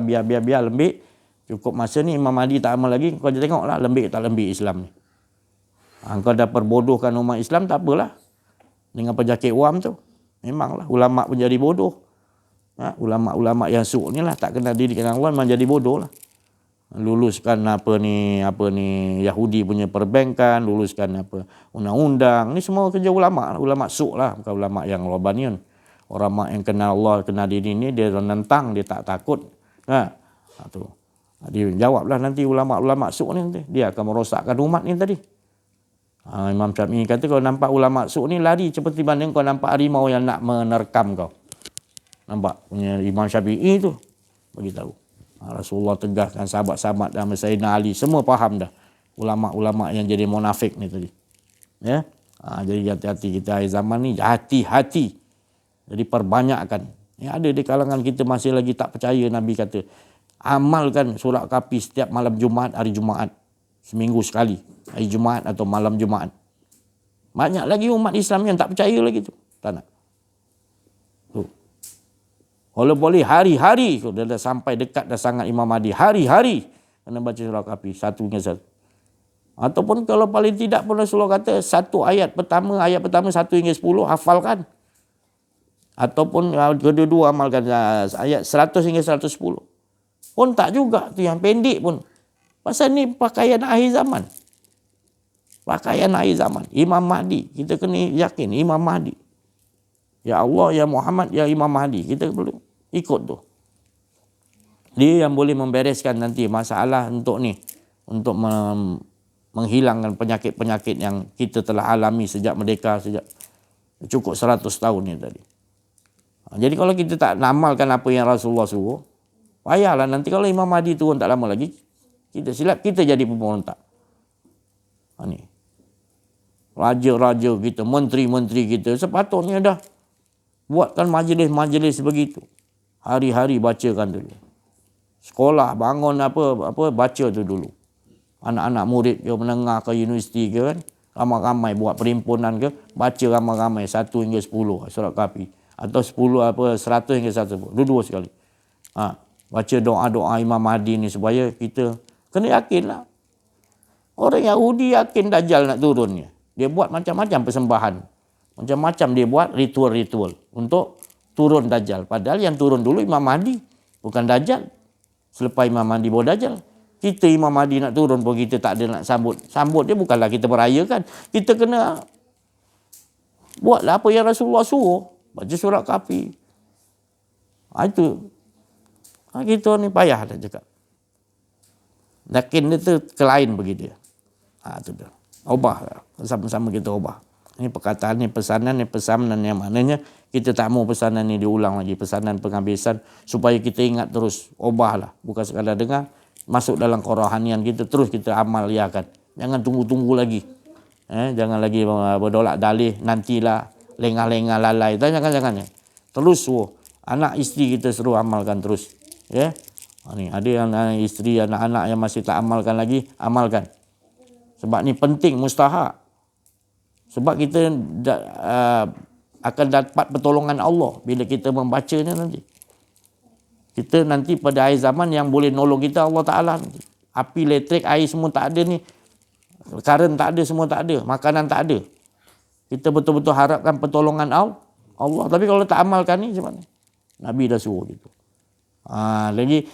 biar lembik. Cukup masa ni Imam Mahdi tak amal lagi, kau tengoklah lembik tak lembik Islam ni. Kau dah perbodohkan umat Islam, tak apalah. Dengan penyakit wam tu. Memanglah ulama pun jadi bodoh. Ulama-ulama yang suuk ni lah, tak kenal didikan Allah, memang jadi bodoh lah. Luluskan apa ni Yahudi punya perbankan, luluskan apa undang-undang. Ni semua kerja ulama suuk lah, bukan ulama yang Rabbaniun. Ulama yang kenal Allah, kenal diri ni, dia nentang, dia tak takut. Tu. Dia jawablah nanti ulama-ulama suuk ni nanti. Dia akan merosakkan umat ni tadi. Imam Syafi'i kata kalau nampak ulama suuk ni lari seperti mana kau nampak harimau yang nak menerkam kau. Nampak punya Imam Syafi'i tu beritahu. Rasulullah tegaskan, sahabat-sahabat dan Sayyidina Ali semua faham dah. Ulama-ulama yang jadi munafik ni tadi. Jadi hati-hati kita akhir zaman ni, hati-hati. Jadi perbanyakkan. Ada di kalangan kita masih lagi tak percaya. Nabi kata, amalkan surah Kahfi setiap malam Jumaat, hari Jumaat. Seminggu sekali. Hari Jumaat atau malam Jumaat. Banyak lagi umat Islam yang tak percaya lagi tu. Tak nak. Tu. Kalau boleh hari-hari. Kalau dah sampai dekat dah sangat Imam Mahdi. Hari-hari. Kena baca surah Kahfi. Satu hingga satu. Ataupun kalau paling tidak pun Rasulullah kata satu ayat pertama 1 hingga 10 hafalkan. Ataupun kedua-dua amalkan ayat 100 hingga 110. Pun tak juga. Tu yang pendek pun. Pasal ni pakaian akhir zaman. Pakaian akhir zaman. Imam Mahdi. Kita kena yakin Imam Mahdi. Ya Allah, ya Muhammad, ya Imam Mahdi. Kita perlu ikut tu. Dia yang boleh membereskan nanti masalah untuk ni. Untuk menghilangkan penyakit-penyakit yang kita telah alami sejak merdeka, sejak cukup 100 tahun ni tadi. Jadi kalau kita tak amalkan apa yang Rasulullah suruh, payahlah nanti kalau Imam Mahdi turun tak lama lagi, kita silap, kita jadi pemberontak. Ni. Raja-raja kita, menteri-menteri kita, sepatutnya dah buatkan majlis-majlis begitu. Hari-hari bacakan dulu. Sekolah, bangun apa baca tu dulu. Anak-anak murid ke menengah ke universiti ke kan, ramai-ramai buat perhimpunan ke, baca ramai-ramai 1 hingga 10 surah Kahfi. Atau 100 hingga 110. Dua-dua sekali. Baca doa-doa Imam Mahdi ni supaya kita kena yakinlah. Orang Yahudi yakin Dajjal nak turunnya. Dia buat macam-macam persembahan. Macam-macam dia buat ritual-ritual untuk turun Dajjal. Padahal yang turun dulu Imam Mahdi, bukan Dajjal. Selepas Imam Mahdi bawa Dajjal. Kita Imam Mahdi nak turun pun kita tak ada nak sambut. Sambut dia bukanlah kita merayakan. Kita kena buatlah apa yang Rasulullah suruh. Baca surat Kahfi. Itu. Kita ni payah dah cakap. Yakin dia tu kelain begitu. Itu dah. Ubah. Sama-sama kita ubah. Ini perkataan ni, pesanan yang maknanya kita tak mau pesanan ni diulang lagi. Pesanan penghabisan supaya kita ingat terus. Ubahlah. Bukan sekadar dengar. Masuk dalam kerohanian kita. Terus kita amaliakan. Jangan tunggu-tunggu lagi. Jangan lagi berdolak dalih. Nantilah. Lengah-lengah lalai. Jangan. Terus suruh. Anak isteri kita suruh amalkan terus. Ya. Ni ada yang isteri, anak-anak yang masih tak amalkan lagi. Amalkan. Sebab ni penting, mustahak. Sebab kita akan dapat pertolongan Allah bila kita membacanya nanti. Kita nanti pada akhir zaman yang boleh nolong kita Allah Ta'ala. Api, elektrik, air semua tak ada ni. Current tak ada, semua tak ada. Makanan tak ada. Kita betul-betul harapkan pertolongan Allah. Tapi kalau tak amalkan ni macam mana? Nabi dah suruh gitu. Lagi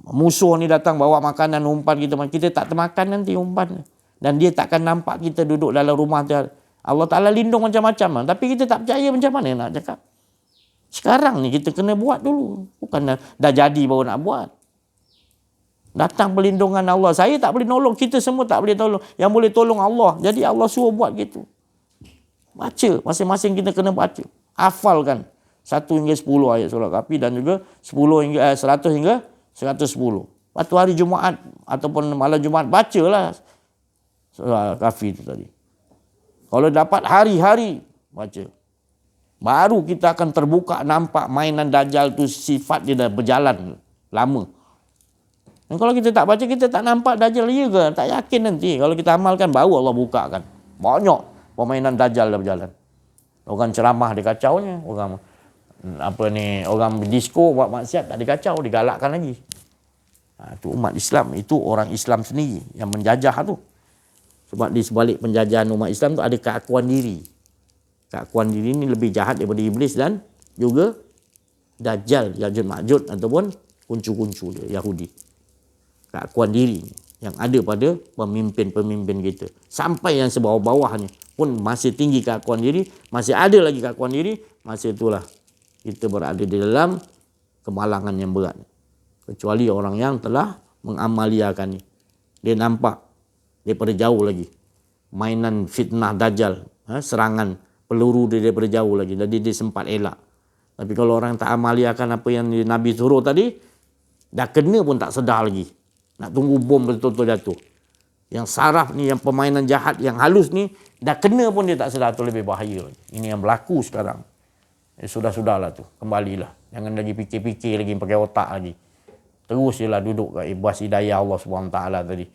musuh ni datang bawa makanan, umpan kita tak termakan nanti umpan. Dan dia takkan nampak kita duduk dalam rumah dia. Allah Ta'ala lindung macam-macam. Tapi kita tak percaya macam mana nak cakap. Sekarang ni kita kena buat dulu. Bukan dah jadi baru nak buat. Datang perlindungan Allah. Saya tak boleh tolong. Kita semua tak boleh tolong. Yang boleh tolong Allah. Jadi Allah suruh buat gitu. Baca. Masing-masing kita kena baca. Hafalkan. 1 hingga 10 ayat surah Kahfi. Dan juga 100 hingga 110. Waktu hari Jumaat ataupun malam Jumaat, bacalah surah Kahfi itu tadi. Kalau dapat hari-hari baca, baru kita akan terbuka nampak mainan Dajjal tu sifat dia dah berjalan lama. Dan kalau kita tak baca, kita tak nampak Dajjal ya ke? Tak yakin nanti. Kalau kita amalkan, baru Allah bukakan. Banyak permainan Dajjal dah berjalan. Orang ceramah dikacaunya, orang disco buat maksiat tak dikacau, digalakkan lagi. Itu umat Islam, itu orang Islam sendiri yang menjajah tu. Sebab di sebalik penjajahan umat Islam tu ada keakuan diri. Keakuan diri ni lebih jahat daripada iblis dan juga Dajjal, Ya'juj Ma'juj ataupun kuncu-kuncu dia, Yahudi. Keakuan diri yang ada pada pemimpin-pemimpin kita. Sampai yang sebawah-bawah ni pun masih tinggi keakuan diri, masih ada lagi keakuan diri, masih itulah kita berada di dalam kemalangan yang berat. Kecuali orang yang telah mengamaliakan ni. Dia nampak daripada jauh lagi. Mainan fitnah Dajjal. Serangan peluru dia daripada jauh lagi. Jadi dia sempat elak. Tapi kalau orang tak amaliakan apa yang Nabi suruh tadi, dah kena pun tak sedar lagi. Nak tunggu bom betul-betul jatuh. Yang saraf ni, yang permainan jahat, yang halus ni, dah kena pun dia tak sedar, tu lebih bahaya lagi. Ini yang berlaku sekarang. Sudah-sudahlah tu. Kembalilah. Jangan lagi fikir-fikir lagi, pakai otak lagi. Terus je lah duduk kat ibas hidayah Allah SWT tadi.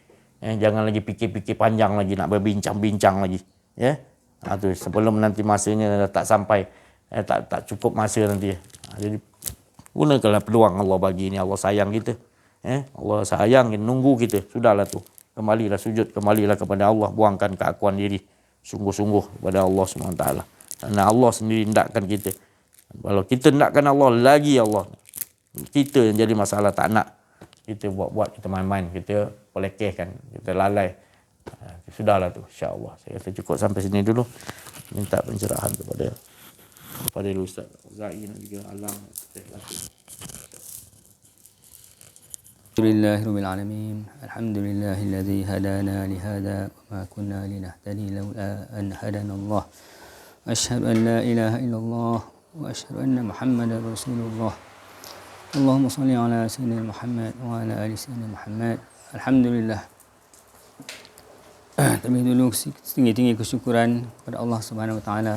Jangan lagi fikir-fikir panjang lagi, nak berbincang-bincang lagi. Tu sebelum nanti masanya tak sampai, tak cukup masa nanti. Jadi gunakanlah peluang Allah bagi ni. Allah sayang kita. Allah sayang, nunggu kita. Sudahlah tu. Kembalilah sujud, kembalilah kepada Allah. Buangkan keakuan diri. Sungguh-sungguh kepada Allah SWT. Kerana Allah sendiri hendakkan kita. Kalau kita hendakkan Allah, lagi Allah. Kita yang jadi masalah, tak nak. Kita buat-buat, kita main-main, kita pelekehkan, kita lalai. Sudahlah tu, insya-Allah. Saya rasa cukup sampai sini dulu. Minta pencerahan kepada Ustaz Zain dan juga Alang. Alhamdulillahirabbil alamin. Alhamdulillahilladzi hadana li hadza wa ma kunna linahtadi laula an hadana Allah. Asyhadu an la ilaha illallah wa asyhadu anna Muhammadar Rasulullah. Allahumma salli ala sayyidina Muhammad wa ala ali sayyidina Muhammad. Alhamdulillah. Terlebih dulu setinggi-tinggi kesyukuran kepada Allah Subhanahu wa taala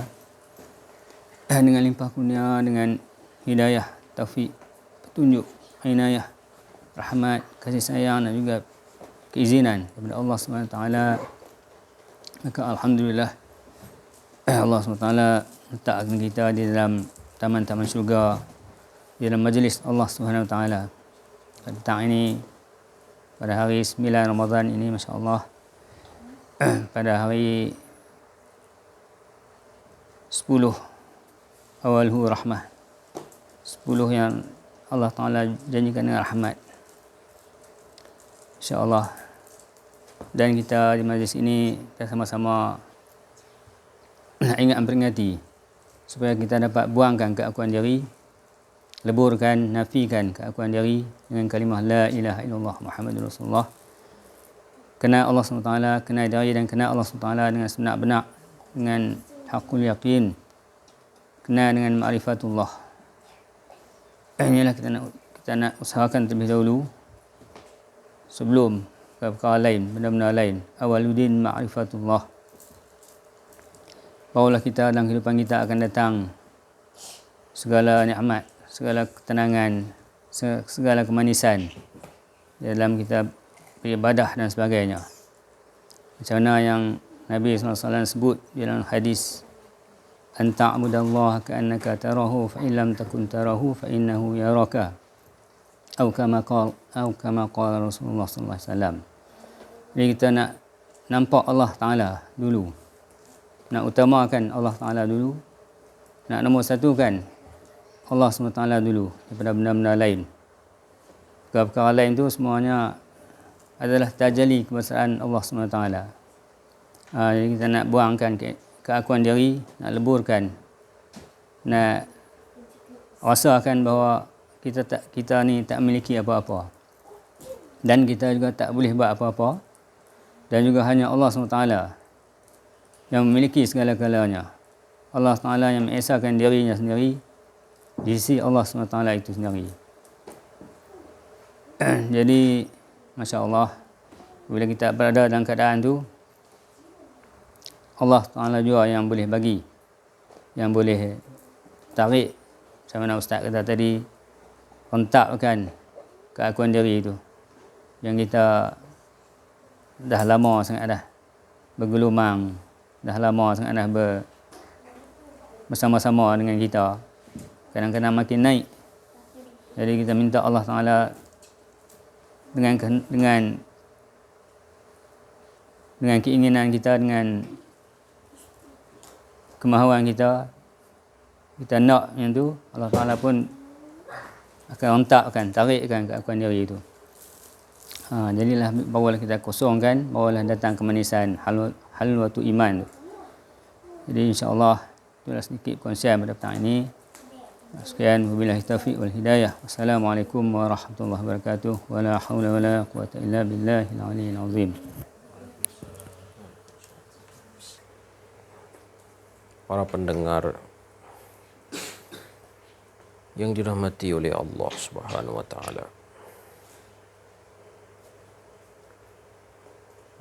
dengan limpah kurnia, dengan hidayah, taufik, petunjuk, inayah, rahmat, kasih sayang dan juga keizinan daripada Allah Subhanahu wa taala. Maka alhamdulillah Allah Subhanahu wa taala letakkan kita di dalam taman-taman syurga, di dalam majlis Allah Subhanahu wa taala. Petang ini pada hari 9 Ramadan ini, masya-Allah, pada hari 10 awalhu rahmah, 10 yang Allah Ta'ala janjikan dengan rahmat, insya-Allah. Dan kita di majlis ini kita sama-sama nak ingat memperingati supaya kita dapat buangkan keakuan diri, leburkan, nafikan keakuan diri dengan kalimah la ilaha illallah Muhammadur Rasulullah. Kenal Allah SWT, kenal diri dan kenal Allah SWT dengan sebenar-benar, dengan hakul yaqin, kenal dengan ma'rifatullah. Inilah kita nak usahakan terlebih dahulu sebelum perkara lain, benda-benda lain. Awaludin ma'rifatullah. Barulah kita dalam kehidupan kita akan datang segala nikmat, segala ketenangan, segala kemanisan dalam kita beribadah dan sebagainya. Macam mana yang Nabi SAW sebut dalam hadis, anta'budallaha ka'annaka tarahu fa in lam takun tarahu fa innahu yaraka, atau kama qala Rasulullah sallallahu alaihi wasallam. Jadi kita nak nampak Allah Taala dulu, nak utamakan Allah Taala dulu, nak nombor satukan Allah SWT dulu daripada benda-benda lain. Perkara lain tu semuanya adalah tajalli kebesaraan Allah SWT. Jadi kita nak buangkan keakuan diri, nak leburkan, nak rasakan bahawa kita ni tak memiliki apa-apa, dan kita juga tak boleh buat apa-apa, dan juga hanya Allah SWT yang memiliki segala-galanya. Allah SWT yang mengesahkan dirinya sendiri di sisi Allah SWT itu sendiri. Jadi Masya Allah, bila kita berada dalam keadaan tu, Allah Ta'ala juga yang boleh bagi, yang boleh tarik, macam mana Ustaz kata tadi, kontakkan keakuan diri itu yang kita dah lama sangat dah bergelumang, dah lama sangat dah bersama-sama dengan kita, kadang-kadang makin naik. Jadi kita minta Allah Ta'ala dengan keinginan kita, dengan kemahuan kita nak yang tu, Allah Ta'ala pun akan ontakkan, tarikkan keakuan diri itu. Jadilah barulah kita kosongkan, barulah datang kemanisan halwatu iman tu. Jadi insya-Allah itulah sedikit perkongsian pada petang ini. Sekian, wabillahi taufiq wal hidayah. Wassalamualaikum warahmatullahi wabarakatuh. Wala haula wala quwata illa billahil aliyyil azim. Para pendengar yang dirahmati oleh Allah Subhanahu wa taala.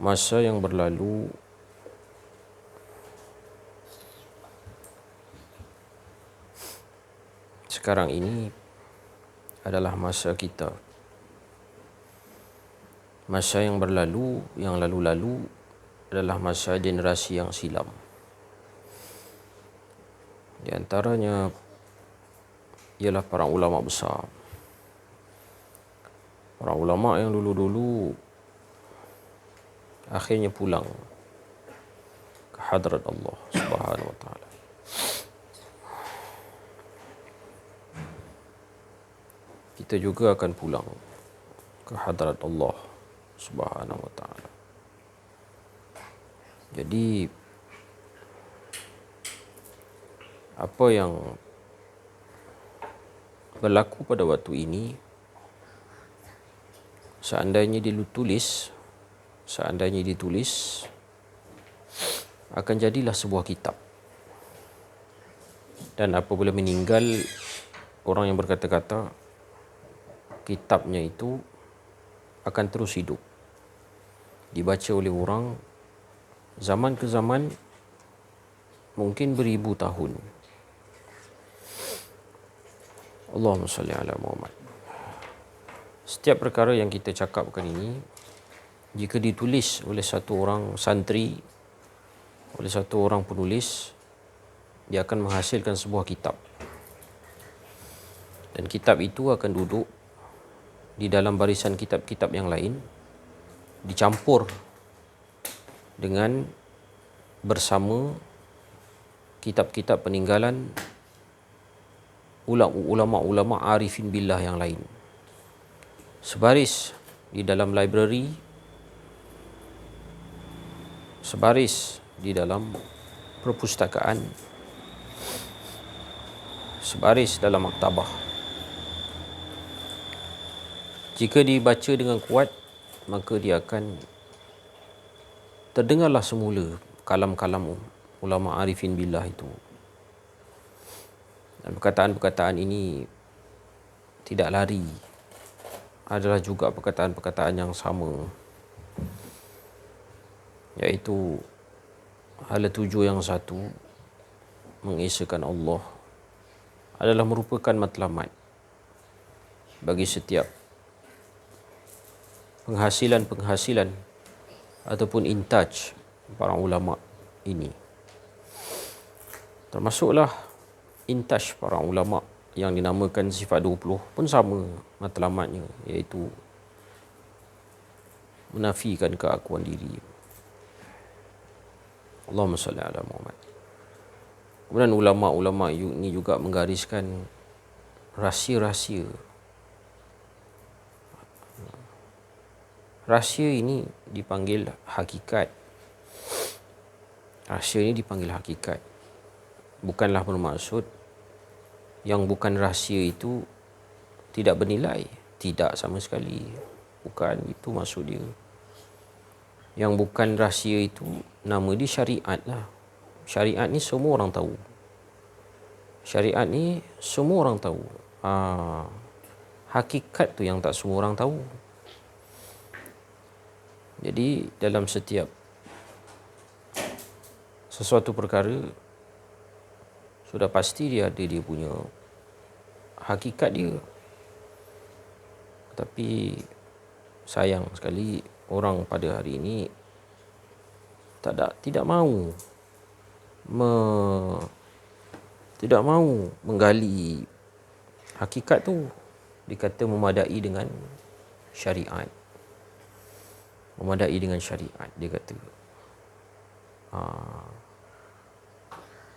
Masa yang berlalu sekarang ini adalah masa kita. Masa yang berlalu, yang lalu-lalu adalah masa generasi yang silam. Di antaranya ialah para ulama besar. Para ulama yang dulu-dulu akhirnya pulang ke hadrat Allah Subhanahu wa taala. Kita juga akan pulang ke hadrat Allah Subhanahu wa taala. Jadi apa yang berlaku pada waktu ini, seandainya ditulis akan jadilah sebuah kitab. Dan apabila meninggal orang yang berkata-kata, kitabnya itu akan terus hidup, dibaca oleh orang zaman ke zaman, mungkin beribu tahun. Allahumma salli ala Muhammad. Setiap perkara yang kita cakapkan ini, jika ditulis oleh satu orang santri, oleh satu orang penulis, dia akan menghasilkan sebuah kitab. Dan kitab itu akan duduk di dalam barisan kitab-kitab yang lain, dicampur dengan bersama kitab-kitab peninggalan ulama-ulama arifin billah yang lain. Sebaris di dalam library, sebaris di dalam perpustakaan, sebaris dalam maktabah. Jika dibaca dengan kuat, maka dia akan terdengarlah semula kalam-kalam ulama arifin billah itu. Dan perkataan-perkataan ini tidak lari, adalah juga perkataan-perkataan yang sama, iaitu hala tuju yang satu, mengesakan Allah, adalah merupakan matlamat bagi setiap penghasilan ataupun intaj para ulama ini. Termasuklah intaj para ulama yang dinamakan sifat 20 pun sama matlamatnya, iaitu menafikan keakuan diri. Allahumma salli ala Muhammad. Kemudian ulama-ulama ini juga menggariskan rahsia-rahsia. Rahsia ini dipanggil hakikat. Rahsia ini dipanggil hakikat. Bukanlah bermaksud yang bukan rahsia itu tidak bernilai. Tidak sama sekali. Bukan itu maksud dia. Yang bukan rahsia itu nama dia syariat lah. Syariat ni semua orang tahu. Syariat ni semua orang tahu. Hakikat tu yang tak semua orang tahu. Jadi dalam setiap sesuatu perkara, sudah pasti dia ada dia punya hakikat dia. Tapi sayang sekali orang pada hari ini tidak mahu menggali hakikat tu. Dikata memadai dengan syariat. Memadai dengan syariat, dia kata.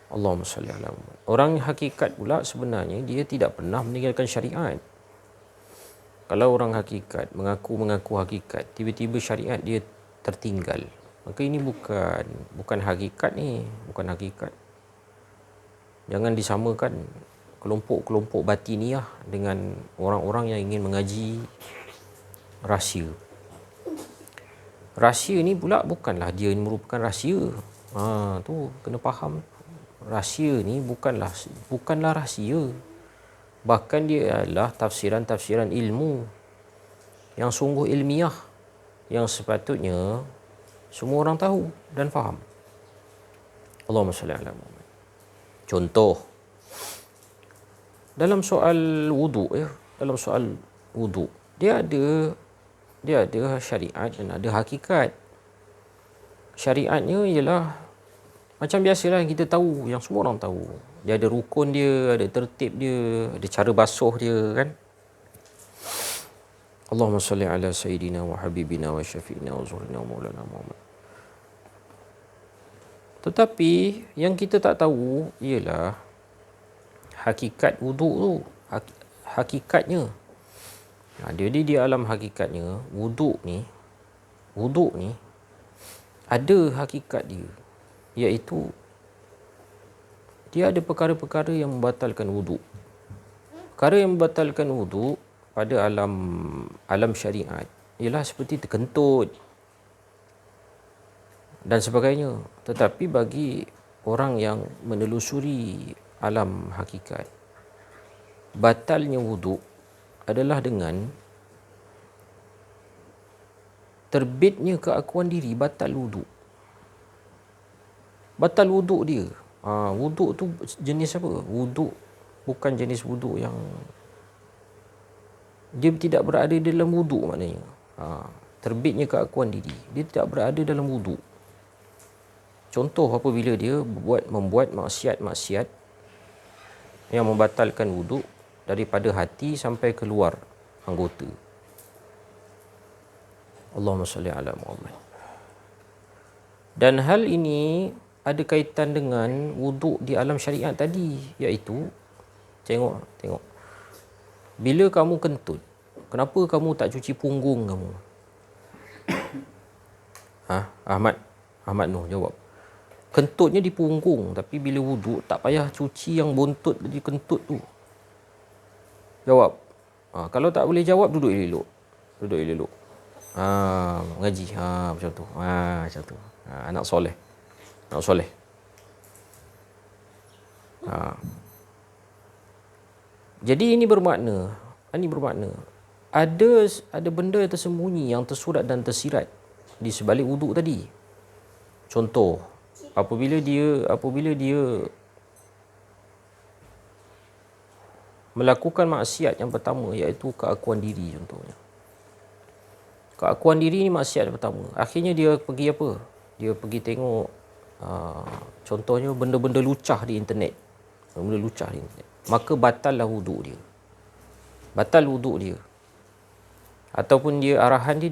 Allahumma salli ala Muhammad. Orang hakikat pula sebenarnya dia tidak pernah meninggalkan syariat. Kalau orang hakikat mengaku hakikat, tiba-tiba syariat dia tertinggal, maka ini bukan hakikat ni, bukan hakikat. Jangan disamakan kelompok-kelompok batiniah dengan orang-orang yang ingin mengaji rahsia. Rahsia ni pula bukanlah dia merupakan rahsia. Tu kena faham. Rahsia ni bukanlah rahsia. Bahkan dia adalah tafsiran-tafsiran ilmu yang sungguh ilmiah, yang sepatutnya semua orang tahu dan faham. Allahumma salli ala Muhammad. Contoh, dalam soal wudu, dia ada syariat dan ada hakikat. Syariatnya ialah macam biasalah yang kita tahu, yang semua orang tahu. Dia ada rukun dia, ada tertib dia, ada cara basuh dia, kan? Allahumma salli ala Sayyidina wa Habibina wa Syafi'ina wa Zuhrina wa Maulana Muhammad. Tetapi yang kita tak tahu ialah hakikat wuduk tu. Hakikatnya. Jadi di alam hakikatnya, wuduk ni ada hakikat dia, iaitu dia ada perkara-perkara yang membatalkan wuduk. Perkara yang membatalkan wuduk pada alam syariat ialah seperti terkentut dan sebagainya. Tetapi bagi orang yang menelusuri alam hakikat, batalnya wuduk adalah dengan terbitnya keakuan diri. Batal wuduk. Batal wuduk dia. Wuduk tu jenis apa? Wuduk bukan jenis wuduk yang dia tidak berada dalam wuduk maknanya. Terbitnya keakuan diri. Dia tidak berada dalam wuduk. Contoh apabila dia membuat maksiat-maksiat yang membatalkan wuduk daripada hati sampai keluar anggota. Allahumma salli ala Muhammad. Dan hal ini ada kaitan dengan wuduk di alam syariat tadi, iaitu tengok. Bila kamu kentut, kenapa kamu tak cuci punggung kamu? Ahmad Noh jawab. Kentutnya di punggung, tapi bila wuduk tak payah cuci yang buntut di kentut tu. Jawab. Kalau tak boleh jawab, duduk elok. Mengaji. Macam tu. Anak soleh. Jadi ini bermakna ada benda yang tersembunyi, yang tersurat dan tersirat di sebalik wuduk tadi. Contoh, apabila dia melakukan maksiat yang pertama, iaitu keakuan diri contohnya. Keakuan diri ni maksiat yang pertama. Akhirnya dia pergi apa? Dia pergi tengok contohnya benda-benda lucah di internet. Maka batallah wuduk dia. Ataupun dia arahan dia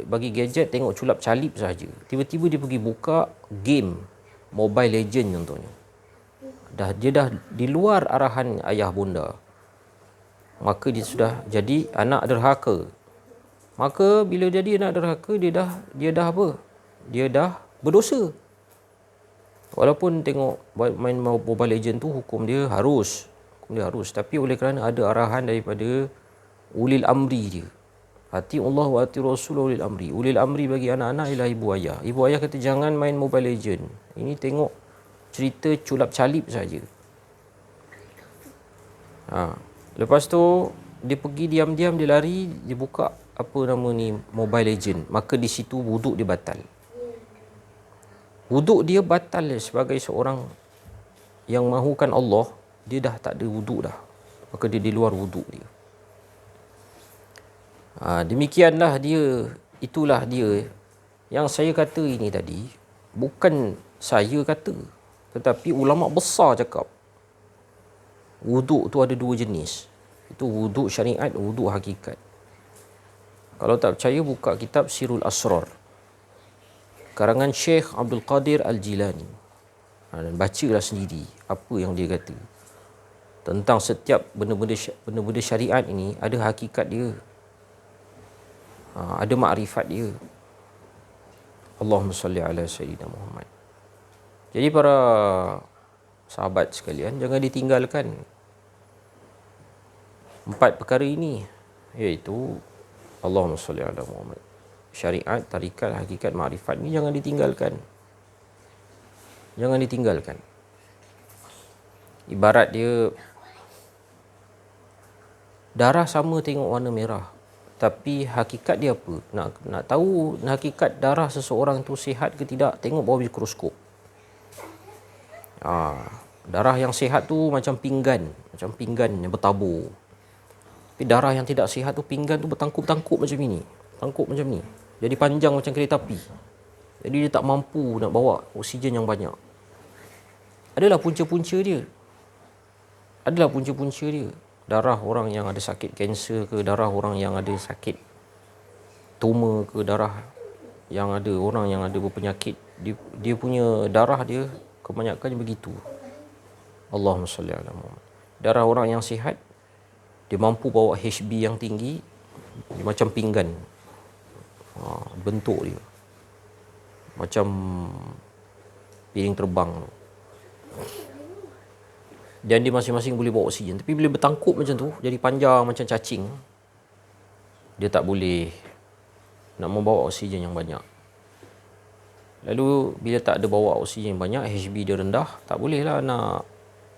bagi gadget, tengok culap calip saja. Tiba-tiba dia pergi buka game Mobile Legend contohnya. Dia dah di luar arahan ayah bunda. Maka dia sudah jadi anak derhaka. Maka bila jadi anak derhaka, dia dah apa? Dia dah berdosa. Walaupun tengok main Mobile Legend tu hukum dia harus, tapi oleh kerana ada arahan daripada ulil amri dia. Ati Allah wa ati Rasul ulil amri. Ulil amri bagi anak-anak ialah ibu ayah. Ibu ayah kata jangan main Mobile Legend. Ini tengok cerita culap calip saja. Lepas tu dia pergi diam-diam, dia lari, dia buka apa nama ni Mobile Legend. Maka di situ wuduk dia batal. Wuduk dia batal sebagai seorang yang mahukan Allah. Dia dah tak ada wuduk dah. Maka dia di luar wuduk dia. Demikianlah dia. Itulah dia. Yang saya kata ini tadi, bukan saya kata, tetapi ulama besar cakap. Wuduk tu ada dua jenis. Itu wuduk syariat, wuduk hakikat. Kalau tak percaya, buka kitab Sirul Asrar, karangan Syekh Abdul Qadir Al-Jilani. Dan bacalah sendiri apa yang dia kata. Tentang setiap benda-benda syariat ini, ada hakikat dia. Ada makrifat dia. Allahumma salli ala Sayyidina Muhammad. Jadi para sahabat sekalian, jangan ditinggalkan 4 perkara ini, iaitu Allahumma salli ala Muhammad. Syariat, tarikat, hakikat, makrifat ni jangan ditinggalkan. Ibarat dia darah sama tengok warna merah, tapi hakikat dia apa? Nak tahu hakikat darah seseorang tu sihat ke tidak, tengok bawah mikroskop. Darah yang sihat tu macam pinggan yang bertabur. Tapi darah yang tidak sihat tu, pinggan tu bertangkup-tangkup macam ni. Jadi panjang macam kereta api. Jadi dia tak mampu nak bawa oksigen yang banyak. Adalah punca-punca dia. Darah orang yang ada sakit kanser ke, darah orang yang ada sakit tumor ke, darah yang ada orang yang ada berpenyakit, dia punya darah dia kebanyakannya begitu. Allahumma salli ala Muhammad. Darah orang yang sihat, dia mampu bawa HB yang tinggi, dia macam pinggan. Bentuk dia macam piring terbang. Dan dia masing-masing boleh bawa oksigen. Tapi bila bertangkup macam tu, jadi panjang macam cacing, dia tak boleh nak membawa oksigen yang banyak. Lalu bila tak ada bawa oksigen yang banyak, HB dia rendah, tak bolehlah nak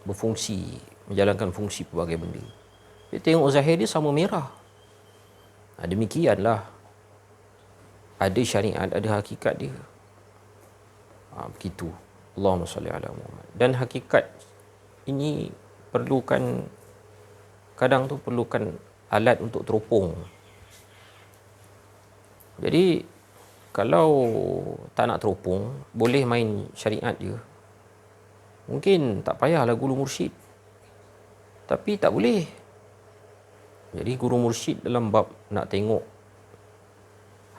berfungsi, menjalankan fungsi pelbagai benda. Dia tengok zahir dia sama merah. Demikianlah. Ada syariat, ada hakikat dia. Begitu. Allahumma salli ala Muhammad. Dan hakikat ini kadang perlukan alat untuk teropong. Jadi kalau tak nak teropong, boleh main syariat je. Mungkin tak payahlah guru mursyid. Tapi tak boleh. Jadi guru mursyid dalam bab nak tengok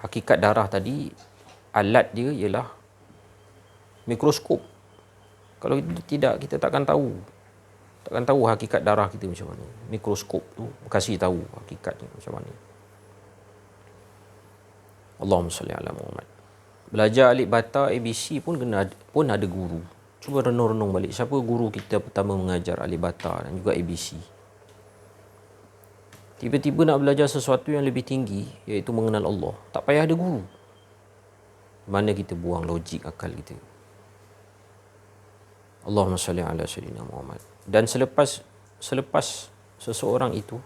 hakikat darah tadi, alat dia ialah mikroskop. Kalau tidak, kita takkan tahu. Takkan tahu hakikat darah kita macam mana. Mikroskop tu kasih tahu hakikatnya macam mana. Allahumma salli ala Muhammad. Belajar alif bata ABC pun ada guru. Cuba renung-renung balik. Siapa guru kita pertama mengajar alif bata dan juga ABC? Tiba-tiba nak belajar sesuatu yang lebih tinggi, iaitu mengenal Allah. Tak payah ada guru. Mana kita buang logik akal kita? Allahumma salli ala sayyidina Muhammad. Dan selepas seseorang itu,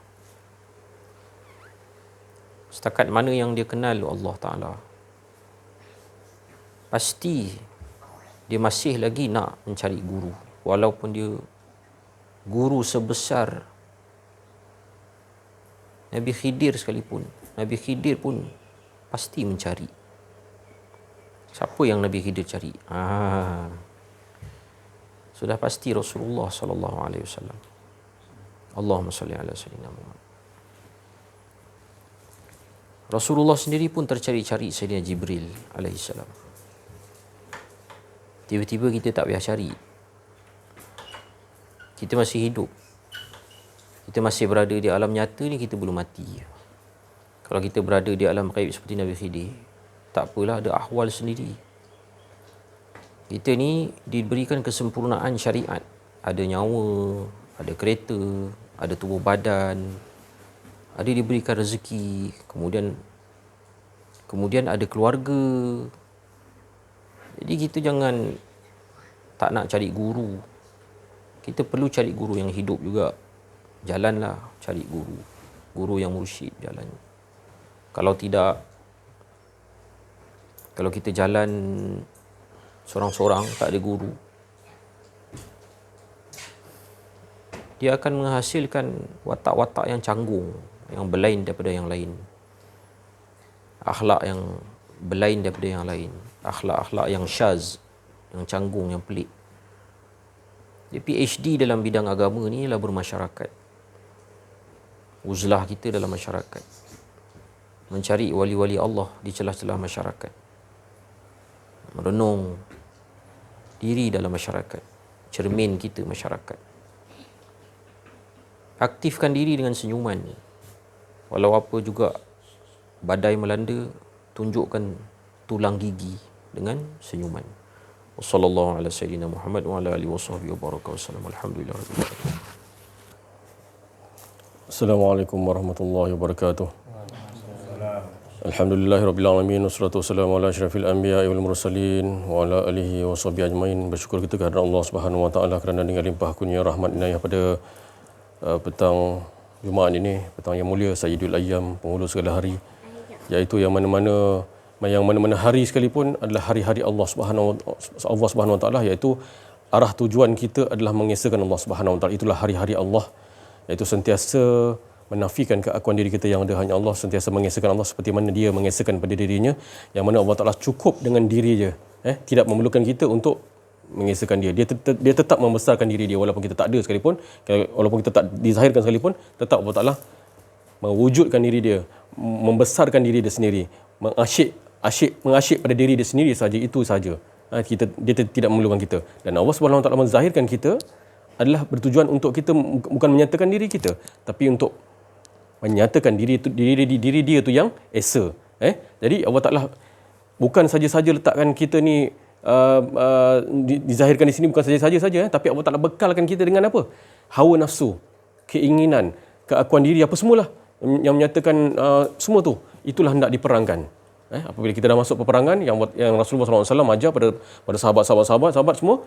setakat mana yang dia kenal Allah Ta'ala, pasti dia masih lagi nak mencari guru. Walaupun dia guru sebesar Nabi Khidir sekalipun. Nabi Khidir pun pasti mencari. Siapa yang Nabi Khidir cari? Sudah pasti Rasulullah sallallahu alaihi wasallam. Allahumma salli ala sayyidina Muhammad. Rasulullah sendiri pun tercari-cari Sayyidina Jibril alaihi salam. Tiba-tiba kita tak payah cari. Kita masih hidup. Kita masih berada di alam nyata ni, kita belum mati. Kalau kita berada di alam ghaib seperti Nabi Khidir, tak apalah, ada ahwal sendiri. Kita ni diberikan kesempurnaan syariat. Ada nyawa, ada kereta, ada tubuh badan, ada diberikan rezeki, kemudian ada keluarga. Jadi kita jangan tak nak cari guru. Kita perlu cari guru yang hidup juga. Jalanlah cari guru. Guru yang mursyid, jalan. Kalau tidak, kalau kita jalan seorang-seorang, tak ada guru, dia akan menghasilkan watak-watak yang canggung, yang berlain daripada yang lain. Akhlak yang berlain daripada yang lain. Akhlak-akhlak yang syaz, yang canggung, yang pelik. Jadi PhD dalam bidang agama ni ialah bermasyarakat. Uzlah kita dalam masyarakat. Mencari wali-wali Allah di celah-celah masyarakat. Merenung diri dalam masyarakat. Cermin kita masyarakat. Aktifkan diri dengan senyuman. Walau apa juga badai melanda, tunjukkan tulang gigi dengan senyuman. Wassallallahu ala sayyidina Muhammad wa ala alihi wasahbihi wa baraka wasallam. Alhamdulillahirabbil alamin. Assalamualaikum warahmatullahi wabarakatuh. Alhamdulillahirabbil alamin, wassalatu wassalamu ala asyrafil anbiya'i wal mursalin wa ala alihi wasahbihi ajmain. Bersyukur kita kepada Allah Subhanahu wa taala kerana dengan limpah kurnia rahmat inayah pada petang Jumaat ini, petang yang mulia, Sayyidul Ayyam, penghulu segala hari, iaitu yang mana-mana hari sekalipun adalah hari-hari Allah Subhanahu wa taala, iaitu arah tujuan kita adalah mengesahkan Allah Subhanahu wa taala. Itulah hari-hari Allah, iaitu sentiasa menafikan keakuan diri kita yang ada hanya Allah, sentiasa mengesahkan Allah seperti mana dia mengesahkan pada dirinya, yang mana Allah Taala cukup dengan diri dia, tidak memerlukan kita untuk mengesahkan dia. Dia tetap membesarkan diri dia walaupun kita tak ada sekalipun, walaupun kita tak dizahirkan sekalipun, tetap Allah Taala mewujudkan diri dia, membesarkan diri dia sendiri, mengasyik pada diri dia sendiri saja, itu saja. Dia tidak memerlukan kita. Dan Allah Subhanahu Wa Taala menzahirkan kita adalah bertujuan untuk kita bukan menyatakan diri kita, tapi untuk menyatakan diri dia tu yang esa. Jadi Allah Taala bukan saja-saja letakkan kita ni dizahirkan di sini, bukan saja-saja, tapi Allah Taala bekalkan kita dengan apa? Hawa nafsu, keinginan, keakuan diri, apa semualah yang menyatakan semua tu, itulah hendak diperangkan. Apabila kita dah masuk peperangan yang Rasulullah SAW ajar pada sahabat semua,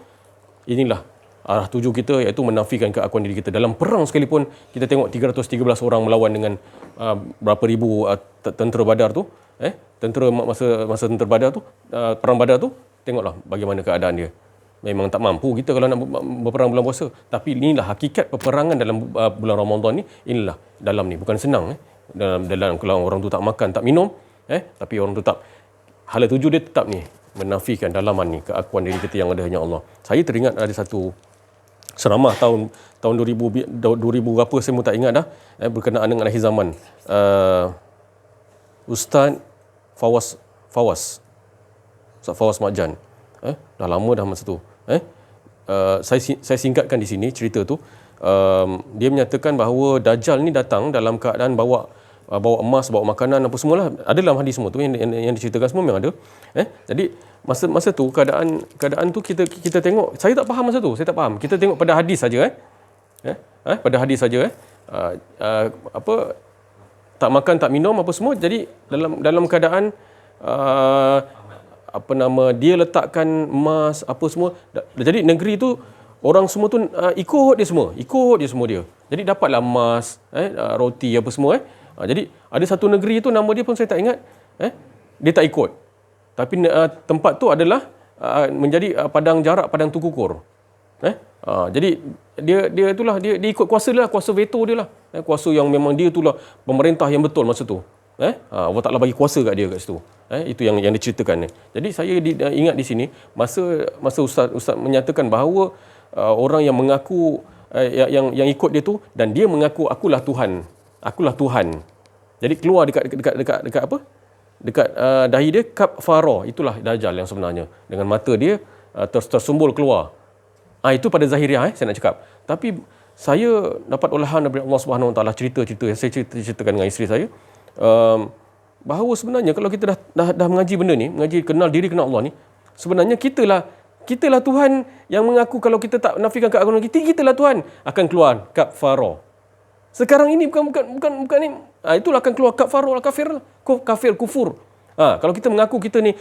inilah arah tuju kita, iaitu menafikan keakuan diri kita. Dalam perang sekalipun, kita tengok 313 orang melawan dengan berapa ribu tentera Badar tu, tentera masa tentera Badar tu, perang Badar tu, tengoklah bagaimana keadaan dia. Memang tak mampu kita kalau nak berperang bulan puasa. Tapi inilah hakikat peperangan dalam bulan Ramadan ni. Inilah dalam ni, bukan senang. Dalam kalau orang tu tak makan, tak minum, tapi orang tu tak, hala tuju dia tetap ni, menafikan dalaman ni keakuan diri kita yang ada hanya Allah. Saya teringat ada satu ceramah tahun 2000 berapa saya pun tak ingat dah, berkenaan dengan akhir zaman. Ustaz Fawaz Marjan, dah lama dah masa tu. saya singkatkan di sini cerita tu. Dia menyatakan bahawa Dajjal ni datang dalam keadaan bawa emas, bawa makanan apa semualah. Ada dalam hadis semua tu yang diceritakan semua memang ada. Jadi masa tu keadaan tu kita tengok, saya tak faham masa tu, saya tak faham. Kita tengok pada hadis saja pada hadis saja tak makan tak minum apa semua. Jadi dalam keadaan dia letakkan emas apa semua. Jadi negeri tu orang semua tu ikut dia semua dia. Jadi dapatlah emas, roti apa semua. Jadi ada satu negeri tu, nama dia pun saya tak ingat. Dia tak ikut. Tapi tempat tu adalah menjadi padang jarak, padang tukukur. Jadi dia itulah dia ikut kuasa veto dia lah. Kuasa yang memang dia itulah pemerintah yang betul masa tu. Allah Ta'ala bagi kuasa kat dia kat situ. Itu yang diceritakan. Jadi saya ingat di sini masa ustaz menyatakan bahawa orang yang mengaku yang ikut dia tu, dan dia mengaku akulah Tuhan. Jadi keluar dekat apa? Dekat dahi dia kafara. Itulah Dajjal yang sebenarnya. Dengan mata dia tersumbul keluar. Itu pada zahiriah saya nak cakap. Tapi saya dapat olahan daripada Allah Subhanahu Wa Taala, cerita-cerita yang saya ceritakan dengan isteri saya, bahawa sebenarnya kalau kita dah mengaji benda ni, mengaji kenal diri, kenal Allah ni, sebenarnya kitalah Tuhan yang mengaku. Kalau kita tak nafikan keagungan kitalah Tuhan, akan keluar kafara. Sekarang ini bukan ni, itulah akan keluar kafara, kafir, kufur. Kalau kita mengaku kita ni,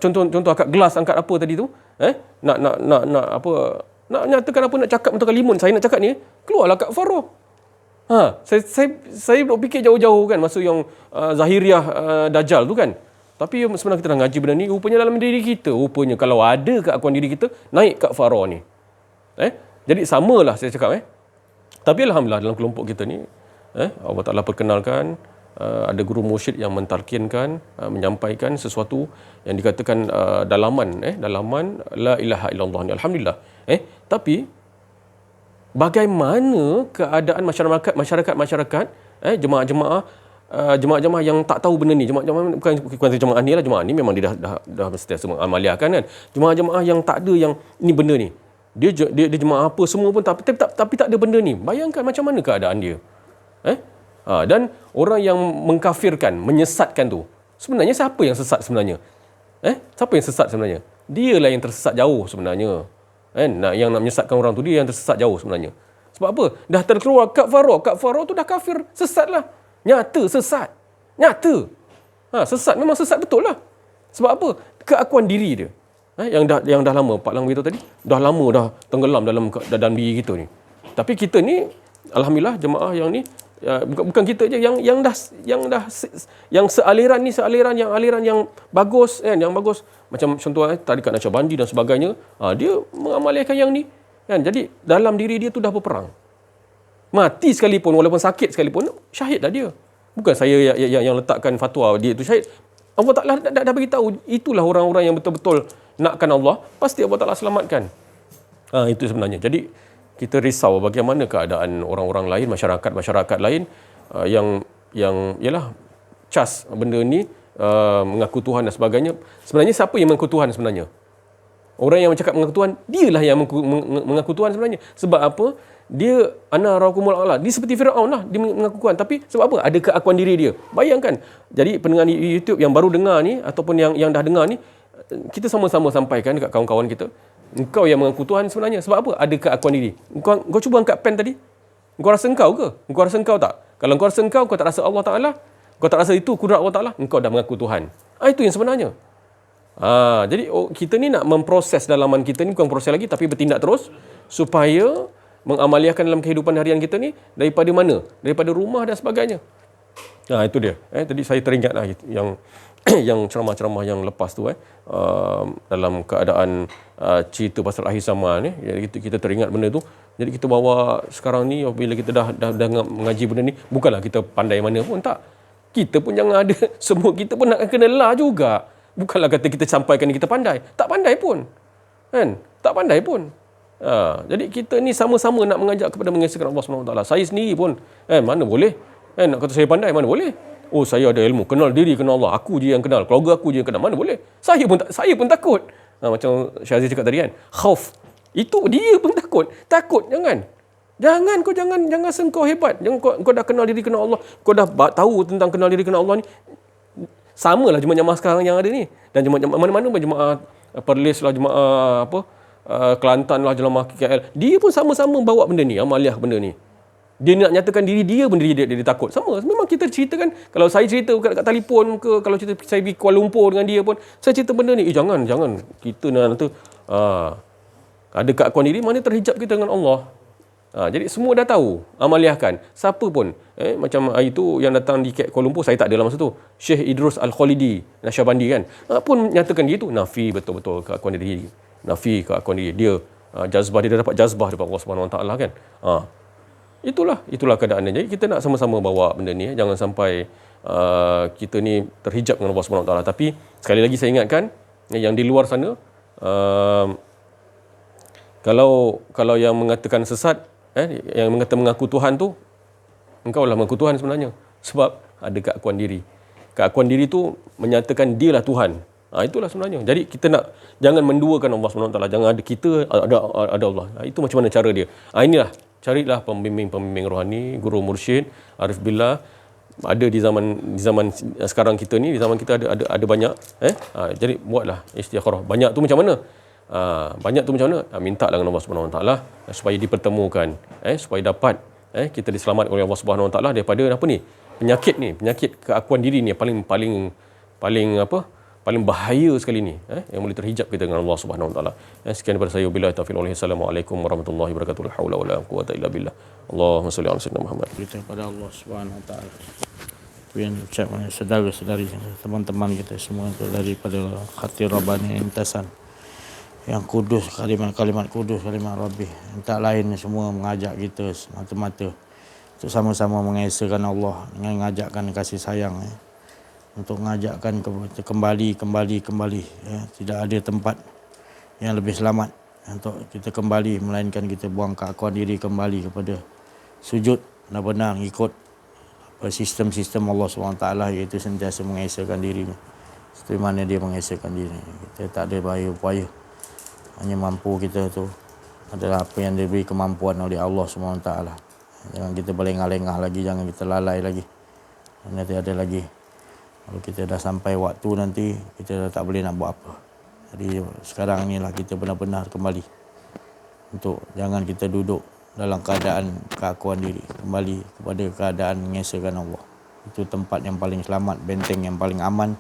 contoh angkat gelas, angkat apa tadi tu, nak nyatakan apa, nak cakap tentang limun, saya nak cakap ni, keluarlah kafara. Saya berfikir jauh-jauh kan masa yang zahiriah Dajjal tu kan. Tapi sebenarnya kita dah ngaji benda ni, rupanya dalam diri kita, rupanya kalau ada keakuan diri kita, naik kafara ni. Jadi samalah saya cakap. Tapi alhamdulillah dalam kelompok kita ni, Allah Ta'ala perkenalkan, ada guru mursyid yang mentalkinkan, menyampaikan sesuatu yang dikatakan dalaman la ilaha illallah ni, alhamdulillah. Tapi bagaimana keadaan masyarakat, jemaah yang tak tahu benda ni, jemaah bukan jemaah ni lah, jemaah ni memang dia dah sentiasa mengamaliahkan kan. Jemaah yang tak ada yang ni benda ni, dia jemaah apa semua pun tapi tak ada benda ni. Bayangkan macam mana keadaan dia. Dan orang yang mengkafirkan, menyesatkan tu, sebenarnya siapa yang sesat sebenarnya? Siapa yang sesat sebenarnya? Dialah yang tersesat jauh sebenarnya. Yang nak menyesatkan orang tu, dia yang tersesat jauh sebenarnya. Sebab apa? Dah terkeluar kafara tu dah kafir, sesat lah. Nyata sesat. Nyata. Sesat, memang sesat betul lah. Sebab apa? Keakuan diri dia. Yang dah lama, Pak Lang beritahu tadi, dah lama dah tenggelam dalam diri kita ni. Tapi kita ni, alhamdulillah jemaah yang ni, bukan kita je yang sealiran ni, aliran yang bagus kan, yang bagus macam contoh tarikat Naqsyabandi dan sebagainya, dia mengamalkan yang ni kan. Jadi dalam diri dia tu dah berperang, mati sekalipun, walaupun sakit sekalipun, syahidlah dia. Bukan saya yang letakkan fatwa dia tu syahid. Allah Ta'ala dah beritahu, itulah orang-orang yang betul-betul nakkan Allah, pasti Allah Ta'ala selamatkan. Itu sebenarnya. Jadi kita risau bagaimana keadaan orang-orang lain, masyarakat lain yang ialah cas benda ni, mengaku Tuhan dan sebagainya. Sebenarnya siapa yang mengaku Tuhan sebenarnya? Orang yang cakap mengaku Tuhan, dialah yang mengaku Tuhan sebenarnya. Sebab apa? Dia ana rakumul a'la. Dia seperti Firaun lah, dia mengaku Tuhan. Tapi sebab apa? Ada keakuan diri dia. Bayangkan. Jadi pendengar YouTube yang baru dengar ni, ataupun yang dah dengar ni, kita sama-sama sampaikan dekat kawan-kawan kita. Engkau yang mengaku Tuhan sebenarnya. Sebab apa? Ada keakuan diri. Kau cuba angkat pen tadi. Engkau rasa engkau ke? Engkau rasa engkau tak? Kalau engkau rasa engkau tak rasa Allah Ta'ala, kau tak rasa itu kudrat Allah Ta'ala, engkau dah mengaku Tuhan. Itu yang sebenarnya. Jadi kita ni nak memproses dalaman kita ni, bukan proses lagi, tapi bertindak terus supaya mengamaliahkan dalam kehidupan harian kita ni. Daripada mana? Daripada rumah dan sebagainya. Itu dia. Tadi saya teringat lah yang ceramah-ceramah yang lepas tu dalam keadaan cerita pasal akhir zaman ni, kita teringat benda tu. Jadi kita bawa sekarang ni, bila kita dah mengaji benda ni, bukanlah kita pandai mana pun, tak. Kita pun jangan ada, semua kita pun nak kena lah juga. Bukanlah kata kita sampaikan ni kita pandai. Tak pandai pun. Kan? Tak pandai pun. Jadi kita ni sama-sama nak mengajak kepada mengesahkan Allah SWT. Saya sendiri pun, mana boleh. Nak kata saya pandai, mana boleh. Oh, saya ada ilmu, kenal diri, kenal Allah. Aku je yang kenal, keluarga aku je yang kenal. Mana boleh. Saya pun takut. Macam Syazir cakap tadi kan, khauf. Itu dia pun takut. Takut, jangan. Jangan rasa kau hebat. Jangan kau dah kenal diri, kenal Allah. Kau dah tahu tentang kenal diri, kenal Allah ni. Samalah jemaah-jemaah sekarang yang ada ni. Dan jemaah mana-mana pun, jemaah Perlis lah, jemaah Kelantan lah, jemaah KL. Dia pun sama-sama bawa benda ni, amaliah benda ni. Dia nak nyatakan diri dia pun dia takut. Sama. Memang kita ceritakan, kalau saya cerita kat telefon ke, kalau cerita saya pergi Kuala Lumpur dengan dia pun, saya cerita benda ni. Jangan. Kita nanti ada keakuan diri, mana terhijab kita dengan Allah. Jadi semua dah tahu, amaliahkan. Siapa pun, macam itu yang datang di Kuala Lumpur, saya tak ada dalam masa tu. Syekh Idrus Al-Khalidi, Nasyabandi kan, pun nyatakan dia tu nafi betul-betul keakuan diri. Nafi keakuan diri. Dia jazbah, dia dah dapat jazbah daripada Allah Subhanahu Wa Taala kan. Itulah keadaannya. Jadi kita nak sama-sama bawa benda ni. Jangan sampai kita ni terhijab dengan Allah Subhanahu Wa Taala. Tapi sekali lagi saya ingatkan, yang di luar sana, kalau yang mengatakan sesat, yang mengaku Tuhan tu, engkau lah mengaku Tuhan sebenarnya. Sebab ada keakuan diri. Keakuan diri tu menyatakan dialah Tuhan. Itulah sebenarnya. Jadi kita jangan menduakan Allah SWT. Jangan ada kita, ada Allah. Itu macam mana cara dia. Inilah, carilah pembimbing rohani, guru mursyid, arif billah. Ada di zaman sekarang kita ni, di zaman kita ada banyak. Jadi buatlah istikharah. Banyak tu macam mana? Banyak tu macam mana? Minta dengan Allah Subhanahu Wa Taala supaya dipertemukan, supaya dapat kita diselamatkan oleh Allah Subhanahu Wa Taala daripada apa ni? Penyakit keakuan diri ni paling bahaya sekali ni, yang boleh terhijab kita dengan Allah Subhanahu Wa Taala. Sekian daripada saya, billahi taufiq wal hidayah. Assalamualaikum warahmatullahi wabarakatuh. La haula wala quwwata illa billah. Allahumma salli ala sayyidina Muhammad. Kita kepada Allah Subhanahu Wa Taala. Yang ucapkan saudara-saudari, teman-teman kita semua daripada Khatir Rabbani Intasan, yang kudus, kalimat kudus, kalimat Rabbi, tak lain semua mengajak kita semata-mata untuk sama-sama mengesahkan Allah dengan mengajakkan kasih sayang, untuk mengajakkan kembali. Tidak ada tempat yang lebih selamat untuk kita kembali, melainkan kita buang keakuan diri kembali kepada sujud, benar-benar ikut sistem-sistem Allah SWT, iaitu sentiasa mengesahkan dirinya seperti mana dia mengesahkan diri. Kita tak ada upaya, hanya mampu kita tu adalah apa yang diberi kemampuan oleh Allah SWT. Jangan kita berlengah-lengah lagi, jangan kita lalai lagi. Nanti ada lagi, kalau kita dah sampai waktu nanti, kita dah tak boleh nak buat apa. Jadi sekarang inilah kita benar-benar kembali, untuk jangan kita duduk dalam keadaan keakuan diri, kembali kepada keadaan mengesahkan Allah. Itu tempat yang paling selamat, benteng yang paling aman,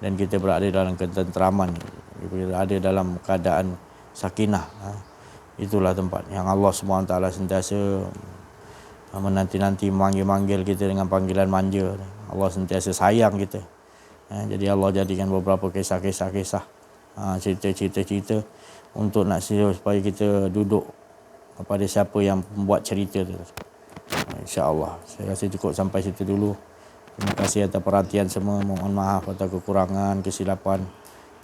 dan kita berada dalam ketenteraman, kita ada dalam keadaan sakinah. Itulah tempat yang Allah SWT sentiasa menanti-nanti, manggil-manggil kita dengan panggilan manja. Allah sentiasa sayang kita. Jadi Allah jadikan beberapa kisah-kisah, cerita-cerita untuk nak supaya kita duduk kepada siapa yang membuat cerita tu. InsyaAllah. Saya rasa cukup sampai situ dulu. Terima kasih atas perhatian semua. Mohon maaf atas kekurangan, kesilapan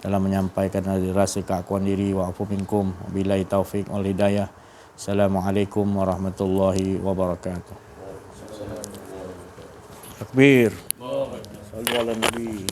dalam menyampaikan rasa keakuan diri. Wa'afu minkum. Wabillahi taufiq wal hidayah. Assalamualaikum warahmatullahi wabarakatuh. Takbir. Sallu ala Nabi.